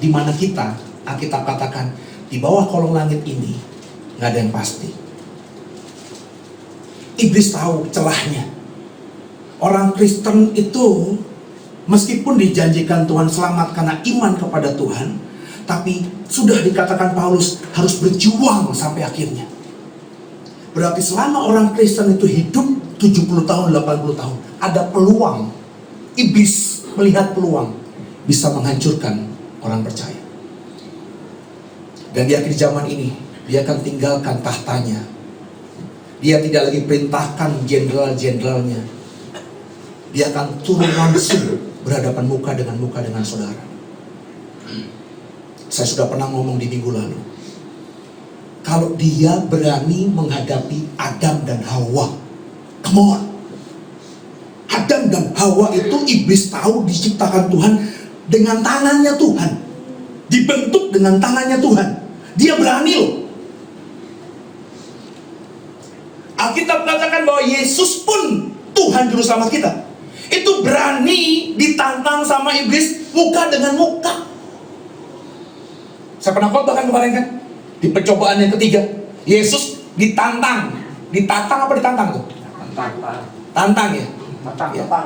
[SPEAKER 1] di mana kita, Alkitab katakan, di bawah kolong langit ini gak ada yang pasti. Iblis tahu celahnya. Orang Kristen itu meskipun dijanjikan Tuhan selamat karena iman kepada Tuhan, tapi sudah dikatakan Paulus harus berjuang sampai akhirnya. Berarti selama orang Kristen itu hidup
[SPEAKER 3] 70 tahun, 80 tahun. Ada peluang. Iblis melihat peluang bisa menghancurkan orang percaya. Dan di akhir zaman ini, dia akan tinggalkan tahtanya. Dia tidak lagi perintahkan jenderal-jenderalnya. Dia akan turun langsung berhadapan muka dengan saudara. Saya sudah pernah ngomong di minggu lalu. Kalau dia berani menghadapi Adam dan Hawa, come on. Adam dan Hawa itu iblis tahu diciptakan Tuhan dengan tangannya Tuhan. Dibentuk dengan tangannya Tuhan. Dia berani loh. Alkitab katakan bahwa Yesus pun Tuhan Juru Selamat kita. Itu berani ditantang sama iblis muka dengan muka. Saya pernah khotbah kan kemarin kan? Di percobaan yang ketiga, Yesus ditantang. Ditantang apa ditantang tuh? Tantang ya? Tantang.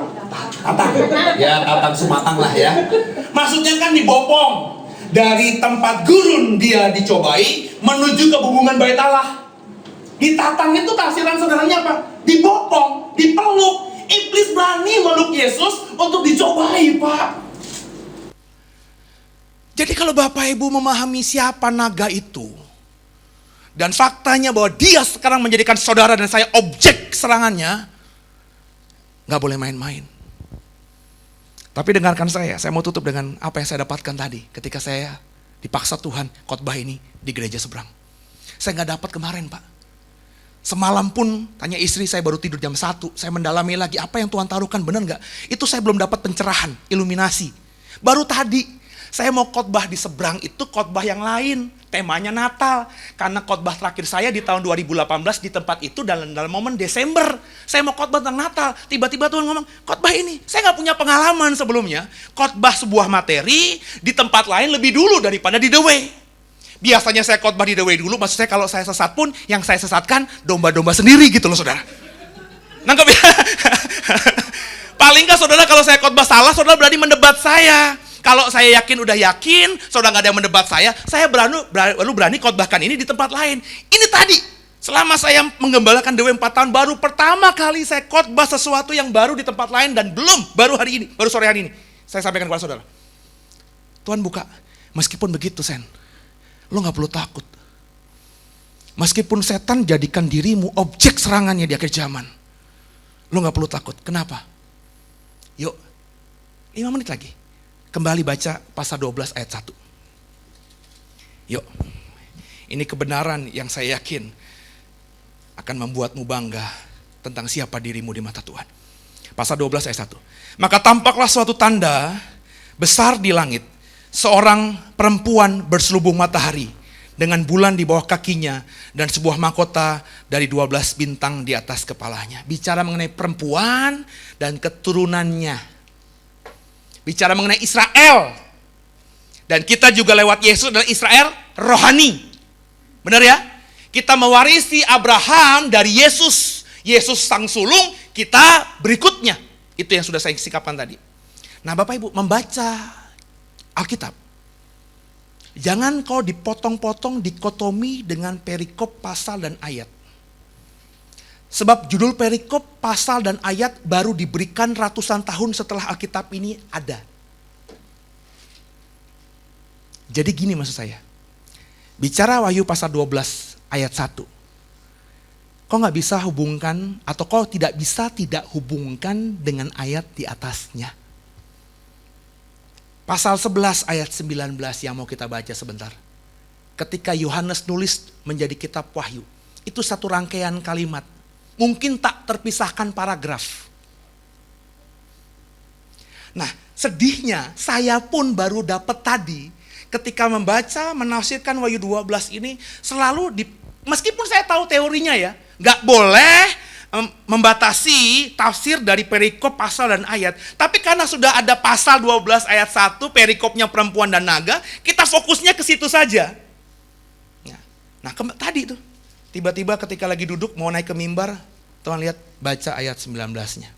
[SPEAKER 3] Ya, tantang sumatang lah ya. Maksudnya kan dibopong. Dari tempat gurun dia dicobai menuju ke hubungan bait Allah. Ditantang itu tafsiran sederhananya apa? Dibopong, dipeluk. Iblis berani meluk Yesus untuk dicobai, Pak.
[SPEAKER 1] Jadi kalau Bapak Ibu memahami siapa naga itu, dan faktanya bahwa dia sekarang menjadikan saudara dan saya objek serangannya, gak boleh main-main. Tapi dengarkan saya mau tutup dengan apa yang saya dapatkan tadi ketika saya dipaksa Tuhan khotbah ini di gereja seberang. Saya gak dapat kemarin, Pak. Semalam pun tanya istri, saya baru tidur jam 1, saya mendalami lagi apa yang Tuhan taruhkan, benar gak? Itu saya belum dapat pencerahan, iluminasi. Baru tadi saya mau khotbah di seberang itu khotbah yang lain, temanya Natal. Karena khotbah terakhir saya di tahun 2018 di tempat itu dalam momen Desember. Saya mau khotbah tentang Natal. Tiba-tiba Tuhan ngomong, khotbah ini, saya gak punya pengalaman sebelumnya. Khotbah sebuah materi di tempat lain lebih dulu daripada di The Way. Biasanya saya khotbah di The Way dulu, maksud saya kalau saya sesat pun, yang saya sesatkan domba-domba sendiri gitu loh saudara. Nangkep ya? Paling gak saudara kalau saya khotbah salah, saudara berani mendebat saya. Kalau saya yakin udah yakin, saudara nggak ada yang mendebat saya berani khotbahkan ini di tempat lain. Ini tadi, selama saya menggembalakan The Way 4 tahun, baru pertama kali saya khotbah sesuatu yang baru di tempat lain dan baru hari ini, baru sore hari ini. Saya sampaikan kepada saudara. Tuhan buka, meskipun begitu Sen, lo nggak perlu takut. Meskipun setan jadikan dirimu objek serangannya di akhir zaman, lo nggak perlu takut. Kenapa? Yuk, 5 menit lagi. Kembali baca pasal 12 ayat 1. Yuk, ini kebenaran yang saya yakin akan membuatmu bangga tentang siapa dirimu di mata Tuhan. Pasal 12 ayat 1. Maka tampaklah suatu tanda besar di langit, seorang perempuan berselubung matahari dengan bulan di bawah kakinya dan sebuah mahkota dari 12 bintang di atas kepalanya. Bicara mengenai perempuan dan keturunannya. Bicara mengenai Israel. Dan kita juga lewat Yesus adalah Israel rohani. Benar ya? Kita mewarisi Abraham dari Yesus. Yesus sang sulung, kita berikutnya. Itu yang sudah saya sikapkan tadi. Nah Bapak Ibu, membaca Alkitab, jangan kau dipotong-potong dikotomi dengan perikop, pasal, dan ayat. Sebab judul perikop, pasal, dan ayat baru diberikan ratusan tahun setelah Alkitab ini ada. Jadi gini maksud saya. Bicara Wahyu pasal 12 ayat 1. Kau gak bisa hubungkan, atau kau tidak bisa tidak hubungkan dengan ayat di atasnya. Pasal 11 ayat 19 yang mau kita baca sebentar. Ketika Yohanes nulis menjadi kitab Wahyu, itu satu rangkaian kalimat. Mungkin tak terpisahkan paragraf. Nah, sedihnya saya pun baru dapat tadi ketika membaca, menafsirkan Wahyu 12 ini selalu meskipun saya tahu teorinya ya, nggak boleh membatasi tafsir dari perikop, pasal, dan ayat. Tapi karena sudah ada pasal 12 ayat 1, perikopnya perempuan dan naga, kita fokusnya ke situ saja. Nah, tadi tuh, tiba-tiba ketika lagi duduk mau naik ke mimbar, Tuhan lihat baca ayat 19-nya.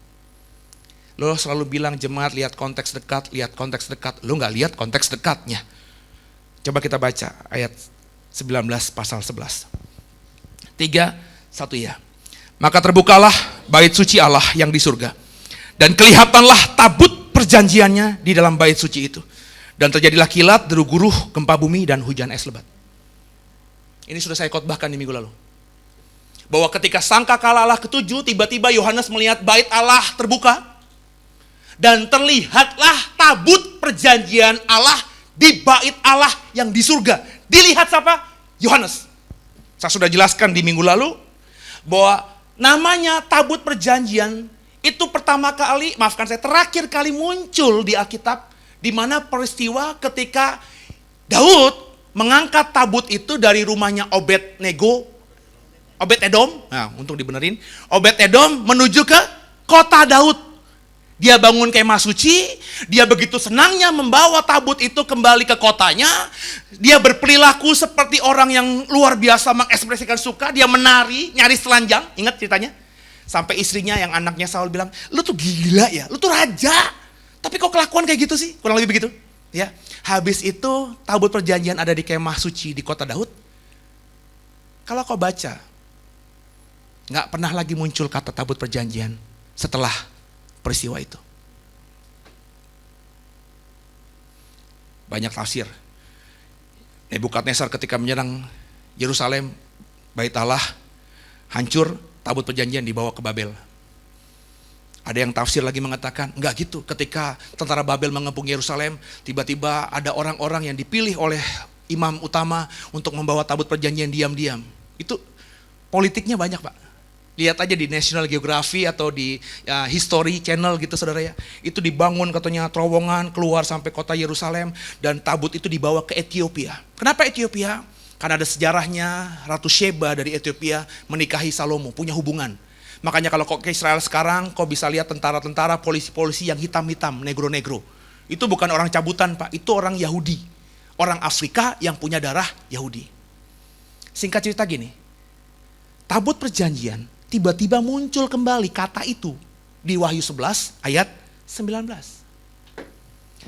[SPEAKER 1] Lo selalu bilang jemaat lihat konteks dekat, lihat konteks dekat. Lo nggak lihat konteks dekatnya. Coba kita baca ayat 19 pasal 11. 3, 1 ya. Maka terbukalah bait suci Allah yang di surga. Dan kelihatanlah tabut perjanjiannya di dalam bait suci itu. Dan terjadilah kilat, deru guruh, gempa bumi, dan hujan es lebat. Ini sudah saya khotbahkan di minggu lalu. Bahwa ketika sangkakala Allah ketujuh, tiba-tiba Yohanes melihat bait Allah terbuka. Dan terlihatlah tabut perjanjian Allah di bait Allah yang di surga. Dilihat siapa? Yohanes. Saya sudah jelaskan di minggu lalu bahwa namanya tabut perjanjian itu pertama kali, maafkan saya, terakhir kali muncul di Alkitab, di mana peristiwa ketika Daud mengangkat tabut itu dari rumahnya Obed-Edom, nah untuk dibenerin, Obed-Edom menuju ke kota Daud. Dia bangun kemah suci, dia begitu senangnya membawa tabut itu kembali ke kotanya. Dia berperilaku seperti orang yang luar biasa mengekspresikan suka. Dia menari, nyaris telanjang, ingat ceritanya? Sampai istrinya yang anaknya Saul bilang, lu tuh gila ya, lu tuh raja. Tapi kok kelakuan kayak gitu sih? Kurang lebih begitu. Ya, habis itu tabut perjanjian ada di kemah suci di kota Daud. Kalau kau baca, nggak pernah lagi muncul kata tabut perjanjian setelah peristiwa itu. Banyak tafsir. Nebukadnezar ketika menyerang Yerusalem, bait Allah hancur, tabut perjanjian dibawa ke Babel. Ada yang tafsir lagi mengatakan, enggak gitu, ketika tentara Babel mengepung Yerusalem, tiba-tiba ada orang-orang yang dipilih oleh imam utama untuk membawa tabut perjanjian diam-diam. Itu politiknya banyak, Pak. Lihat aja di National Geography atau di History Channel gitu saudara ya. Itu dibangun katanya terowongan keluar sampai kota Yerusalem dan tabut itu dibawa ke Ethiopia. Kenapa Ethiopia? Karena ada sejarahnya Ratu Sheba dari Ethiopia menikahi Salomo, punya hubungan. Makanya kalau kau ke Israel sekarang, kau bisa lihat tentara-tentara, polisi-polisi yang hitam-hitam, negro-negro. Itu bukan orang cabutan, Pak, itu orang Yahudi. Orang Afrika yang punya darah Yahudi. Singkat cerita gini, tabut perjanjian tiba-tiba muncul kembali kata itu di Wahyu 11 ayat 19.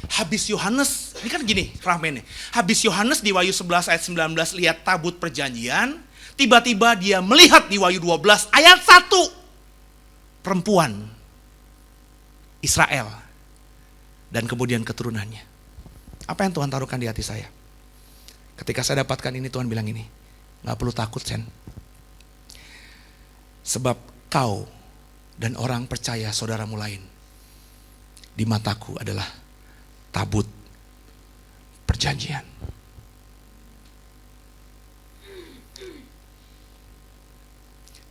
[SPEAKER 1] Habis Yohanes, ini kan gini fragmennya. Habis Yohanes di Wahyu 11 ayat 19 lihat tabut perjanjian, tiba-tiba dia melihat di Wahyu 12 ayat 1 perempuan Israel dan kemudian keturunannya. Apa yang Tuhan taruhkan di hati saya? Ketika saya dapatkan ini, Tuhan bilang ini, gak perlu takut, Sen. Sebab kau dan orang percaya saudaramu lain di mataku adalah tabut perjanjian.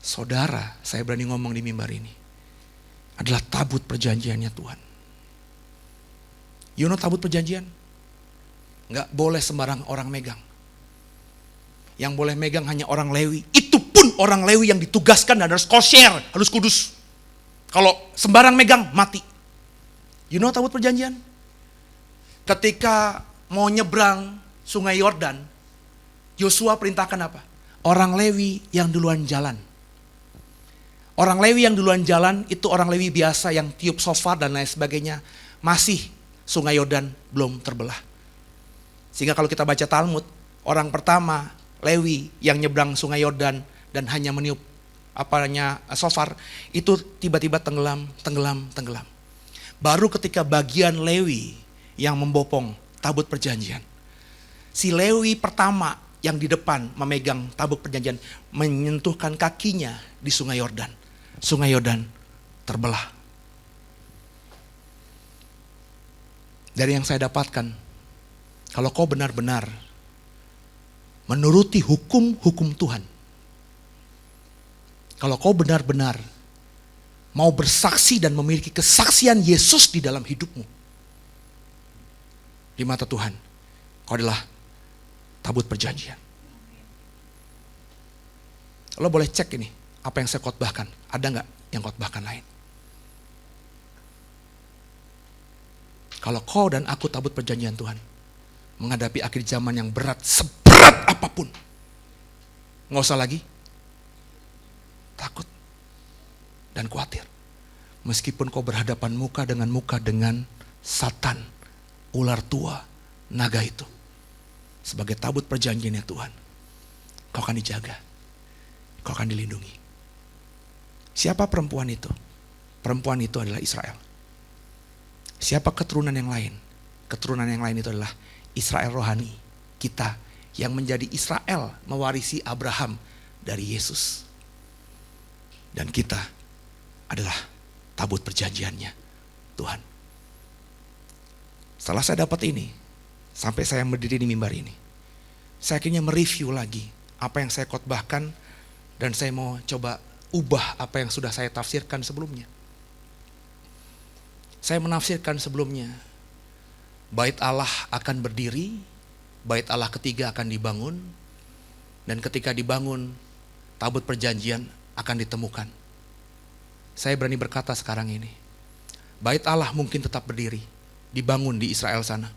[SPEAKER 1] Saudara, saya berani ngomong di mimbar ini, adalah tabut perjanjiannya Tuhan. You know tabut perjanjian? Nggak boleh sembarang orang megang. Yang boleh megang hanya orang Lewi. Itu pun orang Lewi yang ditugaskan dan harus kosher, harus kudus. Kalau sembarang megang, mati. You know tabut perjanjian? Ketika mau nyebrang sungai Yordan, Yosua perintahkan apa? Orang Lewi yang duluan jalan. Orang Lewi yang duluan jalan itu orang Lewi biasa yang tiup shofar dan lain sebagainya. Masih sungai Yordan belum terbelah. Sehingga kalau kita baca Talmud, orang pertama Lewi yang nyebrang sungai Yordan dan hanya meniup shofar, itu tiba-tiba tenggelam. Baru ketika bagian Lewi yang membopong tabut perjanjian, si Lewi pertama yang di depan memegang tabut perjanjian menyentuhkan kakinya di sungai Yordan. Sungai Yordan terbelah. Dari yang saya dapatkan, kalau kau benar-benar menuruti hukum-hukum Tuhan, kalau kau benar-benar mau bersaksi dan memiliki kesaksian Yesus di dalam hidupmu, di mata Tuhan, kau adalah tabut perjanjian. Lo boleh cek ini, apa yang saya khotbahkan, ada nggak yang khotbahkan lain? Kalau kau dan aku tabut perjanjian Tuhan, menghadapi akhir zaman yang berat, seberat apapun, nggak usah lagi takut dan khawatir. Meskipun kau berhadapan muka dengan Satan, ular tua, naga itu, sebagai tabut perjanjiannya Tuhan, kau akan dijaga, kau akan dilindungi. Siapa perempuan itu? Perempuan itu adalah Israel. Siapa keturunan yang lain? Keturunan yang lain itu adalah Israel rohani. Kita yang menjadi Israel mewarisi Abraham dari Yesus. Dan kita adalah tabut perjanjiannya Tuhan. Setelah saya dapat ini, sampai saya berdiri di mimbar ini, saya akhirnya mereview lagi apa yang saya khotbahkan, dan saya mau coba ubah apa yang sudah saya tafsirkan sebelumnya. Saya menafsirkan sebelumnya, bait Allah akan berdiri, bait Allah ketiga akan dibangun, dan ketika dibangun, tabut perjanjian akan ditemukan. Saya berani berkata sekarang ini, bait Allah mungkin tetap berdiri, dibangun di Israel sana,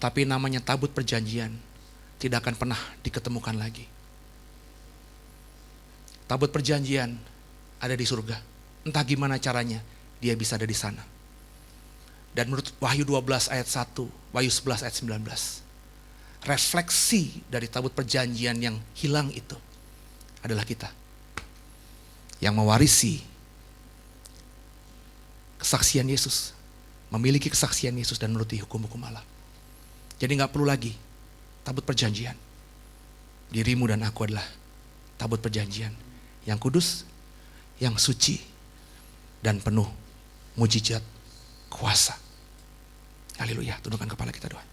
[SPEAKER 1] tapi namanya tabut perjanjian tidak akan pernah diketemukan lagi. Tabut perjanjian ada di surga. Entah gimana caranya dia bisa ada di sana. Dan menurut Wahyu 12 ayat 1, Wahyu 11 ayat 19, refleksi dari tabut perjanjian yang hilang itu adalah kita. Yang mewarisi kesaksian Yesus, memiliki kesaksian Yesus dan menuruti hukum-hukum Allah. Jadi gak perlu lagi tabut perjanjian. Dirimu dan aku adalah tabut perjanjian yang kudus, yang suci, dan penuh mujizat kuasa. Haleluya, tundukkan kepala kita doa.